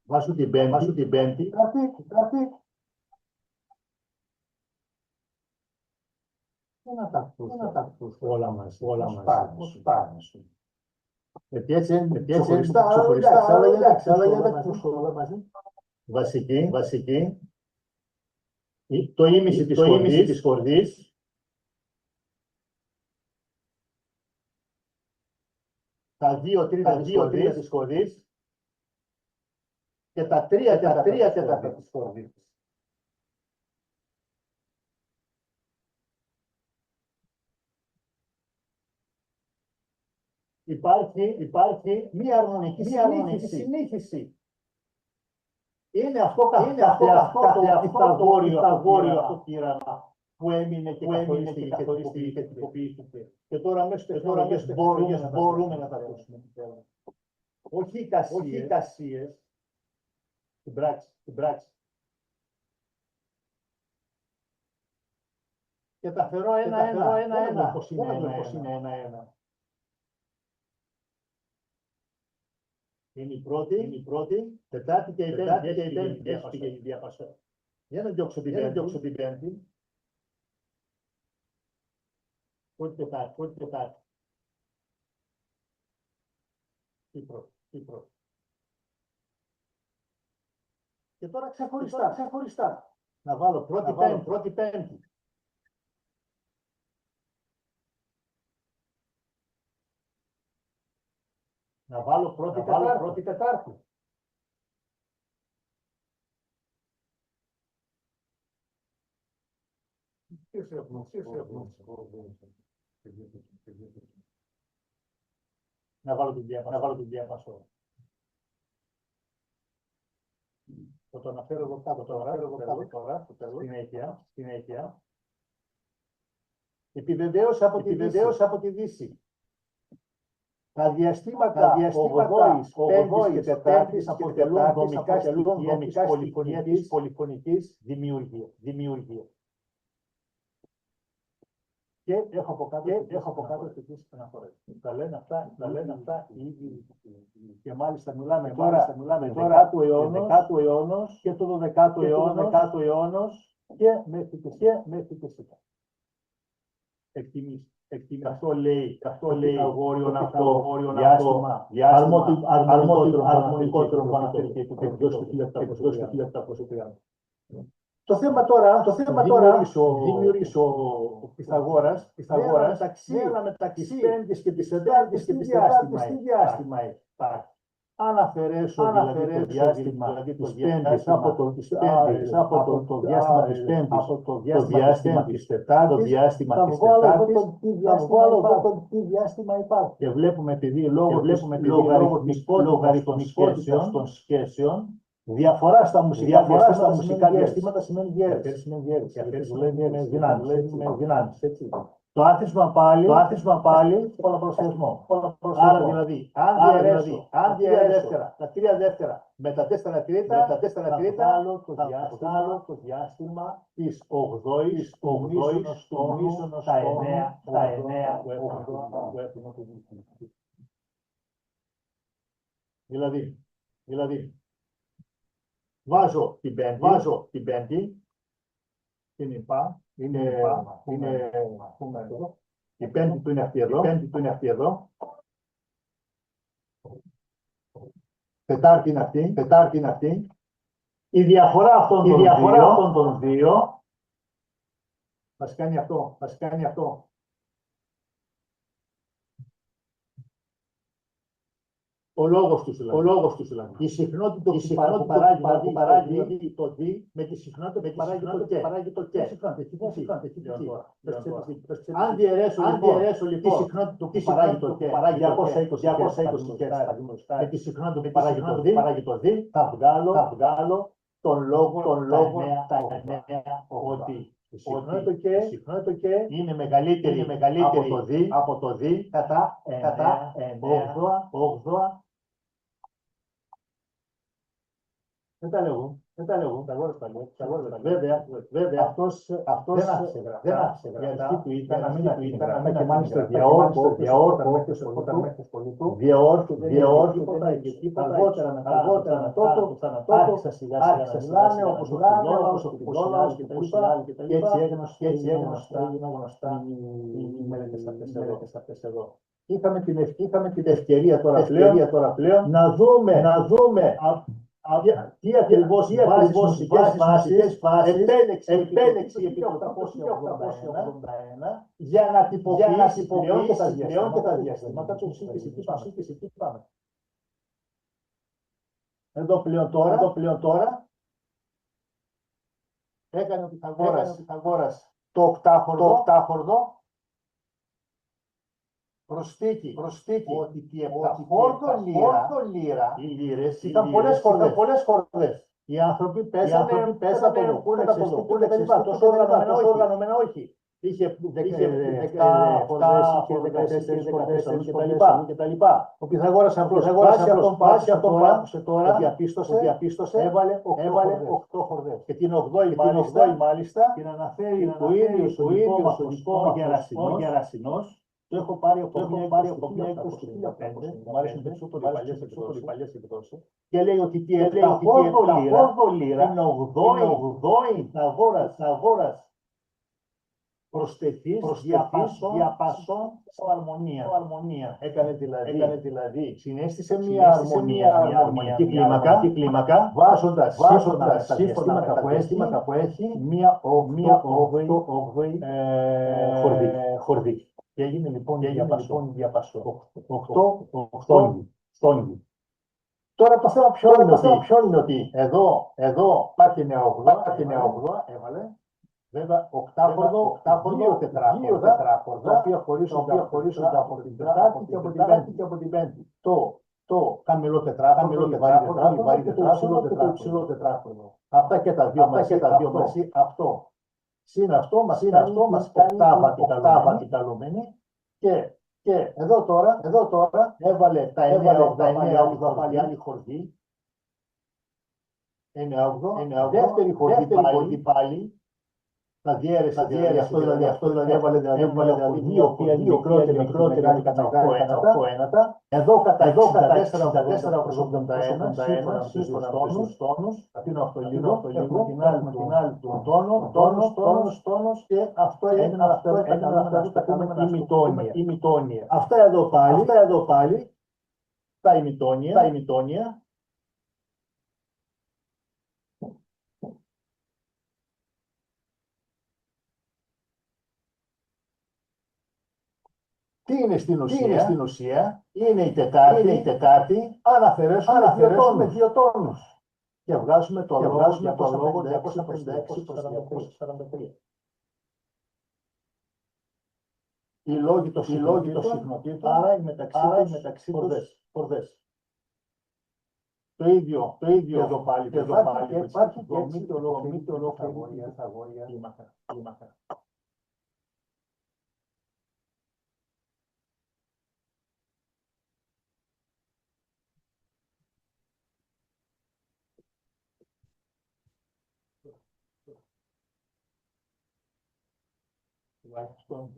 Βάζω την πέμπτη. Κρατή. Δεν να τα ακούς όλα μας. Γιατί έτσι είναι ξεχωριστά, αλλά για να ακούς όλα μαζί. Βασική. Το ίμιση της χορδής. Τα 2/3 της χορδής. Και τα 3/4 της χορδής. Υπάρχει μία αρμονική συνήθιση. Είναι αυτό το Πυθαγόριο αυτό πείραμα που έμεινε και τυποποιήθηκε. Και τώρα μέσα μπορούμε να τα ακούσουμε. Όχι εικασίες, την πράξη. Και τα φερώ ένα-ένα. Πώς είναι ένα-ένα. Είναι η πρώτη, Τετάρτη και η Πέμπτη και η διαπασό. Για να διώξω την Πέμπτη. Πρώτη Τετάρτη. Η πρώτη. Και τώρα ξεχωριστά. Να βάλω πρώτη Πέμπτη. Να βάλω πρώτη Τετάρτη. Να βάλω την διαπασό. Θα το αναφέρω εδώ κάτω τώρα, στο τέλος, συνέχεια. Επιβεβαίωση από τη Δύση. Τα διαστήματα 8ης και 4ης αποτελούν δομικά στοιχεία της πολυφωνικής δημιουργίας. Και έχω από κάτω τις αναφορές. Τα λένε αυτά οι ίδιοι. Και μάλιστα μιλάμε τώρα του 10ου αιώνος και του 12ου αιώνος και μέχρι και σήμερα. Εκτιμήσει. Αυτό λέει το διάστημα αρμονικότερο που αναφέρει και εκτός του 1830. Το θέμα τώρα, δημιουργήσω ο Πυθαγόρας, μεταξύ της Πέμπτης και της Τετάρτης και της διάστημα υπάρχει. Αν αφαιρέσω το διάστημα της Πέμπτης από το διάστημα της Πέμπτης, το διάστημα της Τετάρτης, θα βγάλω εδώ τι διάστημα υπάρχει. Και βλέπουμε επειδή λόγω λογαριθμικότητας των σχέσεων, διαφορά στα μουσικά διαστήματα σημαίνει διαίρεση. Είναι δυνάμεις. Το άθροισμα πάλι πολλαπλασιασμό. Άρα δηλαδή, αν διαιρέσω τα 3/4 με τα 4/3, θα βγάλω το διάστημα της 8ης του μίσονος τα 9 που έχουμε. Δηλαδή, βάζω την Πέμπτη, την ΙΠΑ, η Πέμπτη του είναι αυτή εδώ, Τετάρτη είναι αυτή, η διαφορά αυτών των δύο μας κάνει αυτό. Ο λόγος του δηλαδή. Ο λόγος του δηλαδή. Η συχνότητα που παράγει δηλαδή το δι με τη συχνότητα που παράγει το και. Αν διαιρέσω λοιπόν τη συχνότητα που παράγει το και 220 με τη συχνότητα που παράγει το δι, θα βγάλω τον λόγο τα 9 ότι η συχνότητα και είναι μεγαλύτερη από το δι κατά 8. Δεν τα λέγω. Βέβαια, αυτός δεν άφησε γραφτά, για να μην αφήνει γραφτά και μάλιστα διαόρκο, αργότερα μετά το θανατό, άρχισα σιγά να μιλάνε, όπως ο Φιλόλαος και έτσι έγινε γνωστά οι μελέτες αυτές εδώ. Είχαμε την ευκαιρία τώρα πλέον να δούμε τι ακριβώς μουσικές βάσεις επέλεξε η Επιτροπή 881 για να τυποποιήσει πλέον και τα διαστήματα του εκεί πάμε. Εδώ πλέον τώρα έκανε ο Πυθαγόρας το οκτάχορδο προσθήκη ότι η επταχόρδο λίρα, οι λίρες ήταν πολλές χορδές. Οι άνθρωποι πέσανε από εδώ, πού είναι τόσο οργανωμένα όχι. Είχε 17 χορδές, είχε 14 χορδές κτλ. Ο Πυθαγόρας απλώς βάσει αυτόν που τώρα διαπίστωσε, έβαλε 8 χορδές. Και την 8η μάλιστα την αναφέρει ο ίδιος ο Νικόμαχος ο Γερασινός. Το έχω πάρει από μια έκδοση του 2005, μου αρέσουν περισσότερο οι παλιές εκδόσεις, και λέει ότι η επταχόρδο λίρα είναι 8η αγόρας προστεθής διαπασών αρμονία. Έκανε δηλαδή, συνέστησε μια αρμονική κλίμακα, βάζοντας σύμφωνα με τα αίσθηματα που έχει μια 8η χορδή. Και έγινε λοιπόν διαπασό. 8 στόγγι. Τώρα το θέμα ποιο είναι ότι εδώ υπάρχει νέα 8, έβαλε. Βέβαια, οκτάχορδο, δύο τετράχορδα, τα οποία χωρίζονται από την Τετάρτη και από την Πέμπτη. Το χαμηλό τετράχορδο, βαρύ τετράχορδο και το υψηλό τετράχορδο. Αυτά και τα δύο μαζί, αυτό. Συν αυτό μας κάνει οκτάβα τιταλωμένη και εδώ τώρα έβαλε τα 9 πάλι άλλη χορδή. 9 δεύτερη χορδή πάλι. Τα διέρεσε, αυτό δηλαδή έβαλε δύο, οποία είναι μικρότερη, άλλη κατά 8 ένατα. Εδώ κατά 64-81, σύμφωνα με τους τόνους, αφήνω αυτό λίγο, την άλλη του τόνος και αυτό έγινε ημιτόνια. Αυτά εδώ πάλι, τα ημιτόνια. Τι είναι στην ουσία, είναι η Τετάρτη, αναφερέσουμε δύο τόνους και βγάζουμε το λόγο 256-43. Οι λόγοι των συχνοτήτων, άρα οι μεταξύ χορδές. Το ίδιο εδώ πάλι και υπάρχει και έτσι το λόγο αγόρια κλίμακα. Τουλάχιστον.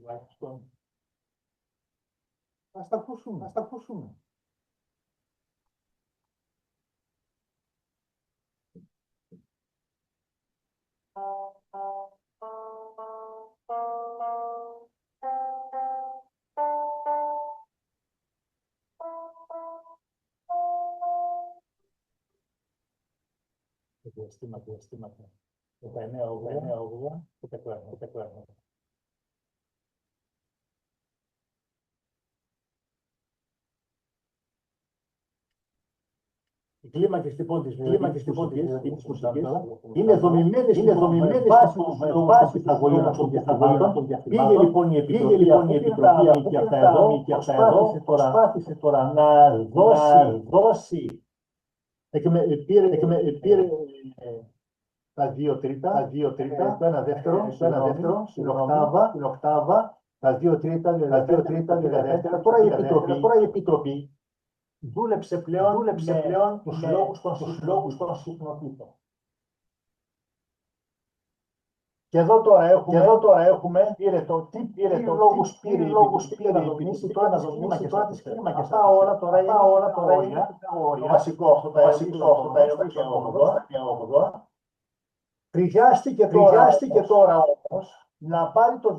Ας τα ακούσουμε. Διαστήματα. 19-80 και τεκλάνε. Οι κλίμακες λοιπόν της μουσικής είναι δομημένες με βάση των Πυθαγορείων των διαστημάτων. Πήγε λοιπόν η Επιτροπή αυτή και αυτά εδώ προσπάθησε τώρα να δώσει πήρε τα 2/3, το ένα δεύτερο, την οκτάβα, τα 2/3, δεύτερα. Τώρα η Επιτροπή δούλεψε πλέον τους λόγους των συχνοτήτων. Και εδώ τώρα έχουμε πήρε λόγους πήρε να δομήσει τώρα τις κλίμακες. Αυτά όλα τώρα είναι το βασικό αυτό εδώ. Χρειάστηκε τώρα όμως να πάρει το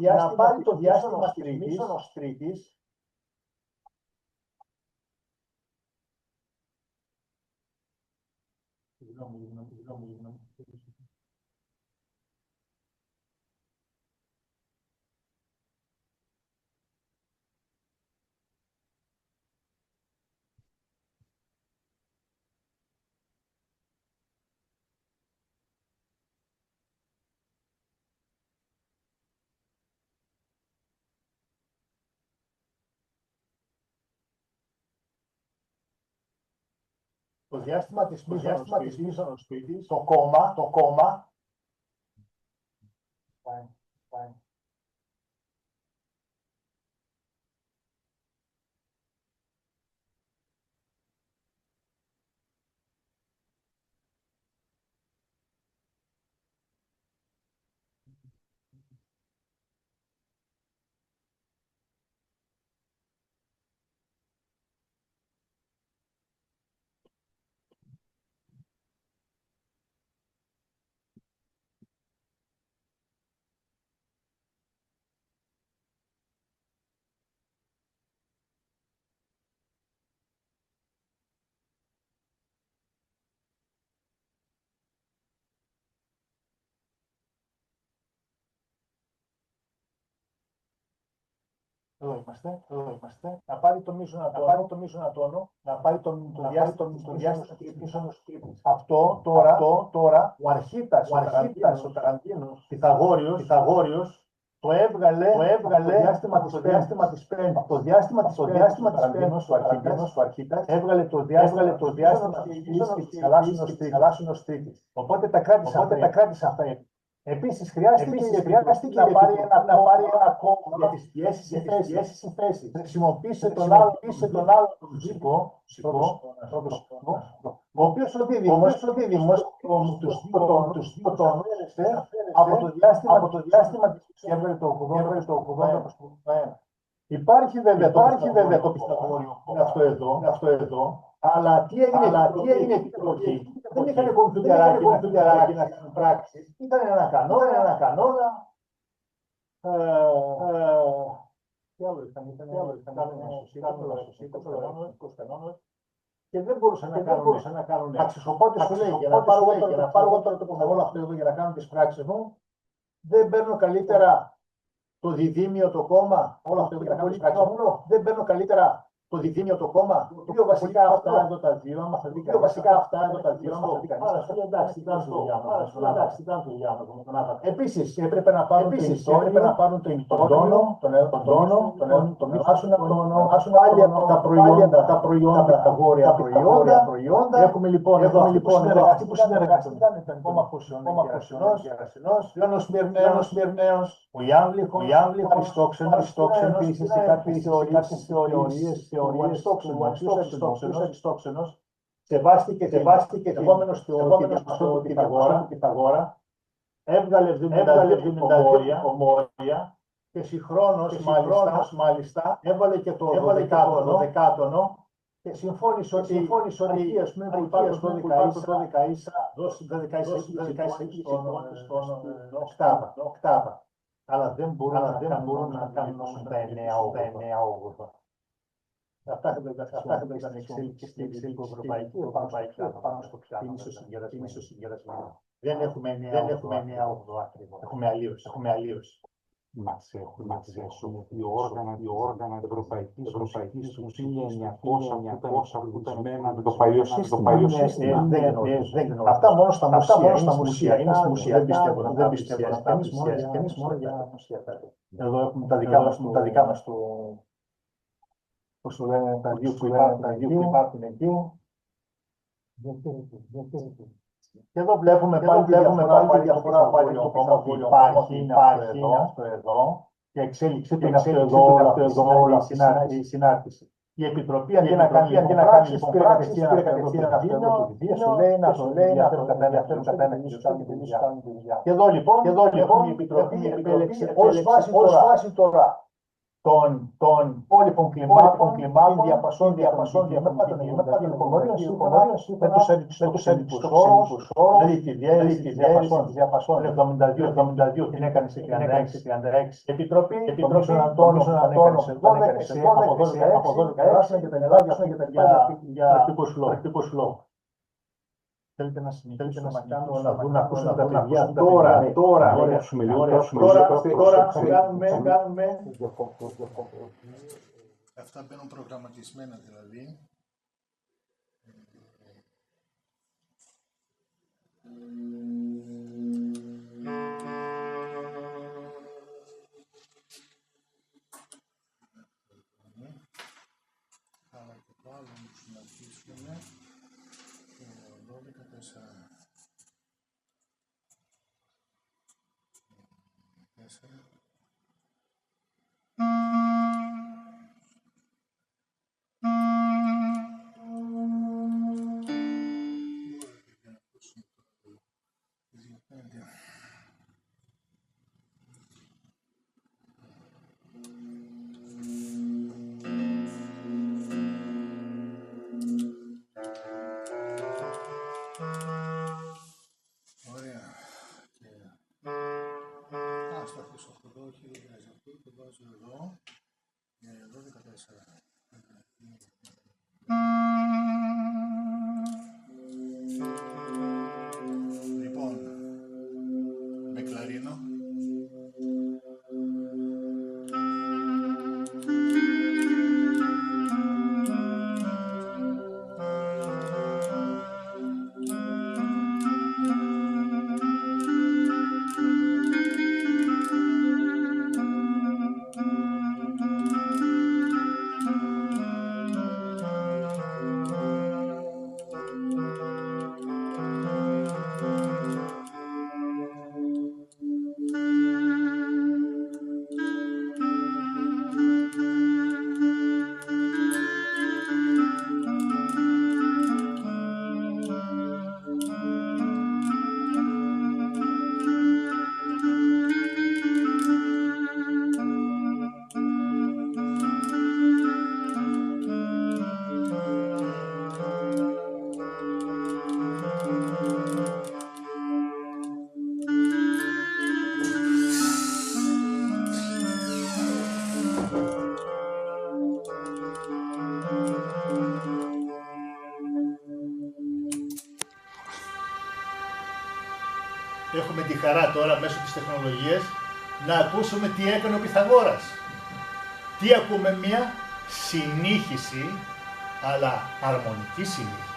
διάστημα της μίσονος τρίτης το διάστημα της μίσονος τρίτης, το κόμμα, εδώ είμαστε, να πάρει το μίσονα τόνο, να πάρει το διάστημα της μίσονος τρίτης. Αυτό τώρα, ο αρχίτας, ο Ταραντίνος, Πυθαγόριος, το έβγαλε το διάστημα της πέμπτης. Το διάστημα της Ταραντίνος, ο αρχίτας, έβγαλε το διάστημα της θαλάσσινος τρίτης. Οπότε τα κράτησε αυτά. Επίσης χρειάστηκε να πάρει ένα κόμμα για τις πιέσεις συμφέσεις. Χρησιμοποίησε τον άλλο μουσικό, ο οποίος ο δίδυμος τους δύο τόνους από το διάστημα της έβγαλε το 80. Υπάρχει βέβαια το Πυθαγόριο, είναι αυτό εδώ, αλλά τι έγινε την εποχή. Δεν είχαν κομπιουτεράκι να κάνουν πράξεις. Ήταν ένα κανόνα. Τι άλλο ήταν, και δεν μπορούσαν να κάνουν πράξεις. Οπότε σου λέει, για να πάρω εγώ τώρα το Πυθαγόριο αυτό εδώ για να κάνω τις πράξεις μου, δεν παίρνω καλύτερα το διδύμιο το κόμμα, όλα αυτά για να κάνω τις πράξεις μου, δεν παίρνω καλύτερα το διδύμιο το κόμμα, δύο βασικά αυτά εδώ τα δύο, άμα θα δει κανείς, εντάξει, ήταν το διάφορο. Επίσης, έπρεπε να πάρουν τον τόνο, τον άσουνα, πάλι από τα προϊόντα, τα Πυθαγόρια προϊόντα. Έχουμε λοιπόν εδώ αυτοί που συνεργάστηκαν, ήταν κόμμα Κερασινός, Λιώνος Μυρναίος, ο Ιάμβλιχος, ο Αριστόξενος, επίσης κάποιες θεωρίες του Αριστόξενος, σεβάστηκε επόμενος του Πυθαγόρα, έβγαλε 72 ομόρια και συγχρόνως μάλιστα έβαλε και το 12άτονο και συμφώνησε ότι ας πούμε που υπάρχουν 12 ίσα, δώσει 12 στον οκτάβα. Αλλά δεν μπορούν να κάνουν τα 9 Αυτά θα ήταν εξέλιξη ευρωπαϊκή, πάνω στο πιάτο, είναι ίσως συγκερασμένο. Δεν έχουμε 9 ακριβώς, έχουμε αλλίωση. μας έχουν οι όργανα ευρωπαϊκής του 1900 που ήταν το παλιό σύστημα. Αυτά μόνο στα μουσεία είναι σημουσιακά, δεν πιστεύω να τα εμείς μόνο για νοσιακά. Εδώ έχουμε τα δικά μας πώς το λένε, τα δύο που υπάρχουν εκεί. Και εδώ βλέπουμε πάλι τη διαφορά που υπάρχει αυτό εδώ και εξέλιξη του αυτό εδώ, η συνάρτηση. Η Επιτροπή αντί να κάνει πράξεις, πήρε κατευθείαν αυτό το βιβλίο, σου λέει να το κατά ένα δουλειά. Και εδώ λοιπόν η Επιτροπή επέλεξε ως βάση τώρα των πόληπων κλιμάκων, την διαπασών των κομμωρίων σύμφωνα με τους ελληνικούς όρους, δηλαδή τη διαπασών 72 την έκανε σε 36. Επιτροπή των Αντώνων τον έκανε σε 12, από 12 και τα νεράκια για πρακτικούς λόγους. Θέλετε να συνεχίσουμε να ακούσουν τα παιδιά τώρα κάνουμε. Αυτά μπαίνουν προγραμματισμένα δηλαδή. Άρα και πάλι να αρχίσουμε. 4. Ωραία. Ας το αφήσω αυτό εδώ, όχι δεν πειράζει αυτό, το βάζω εδώ. 12-4. Λοιπόν, με κλαρίνο. Έχουμε τη χαρά τώρα μέσω της τεχνολογίας να ακούσουμε τι έκανε ο Πυθαγόρας. Τι ακούμε, μια συνήχηση, αλλά αρμονική συνήχηση.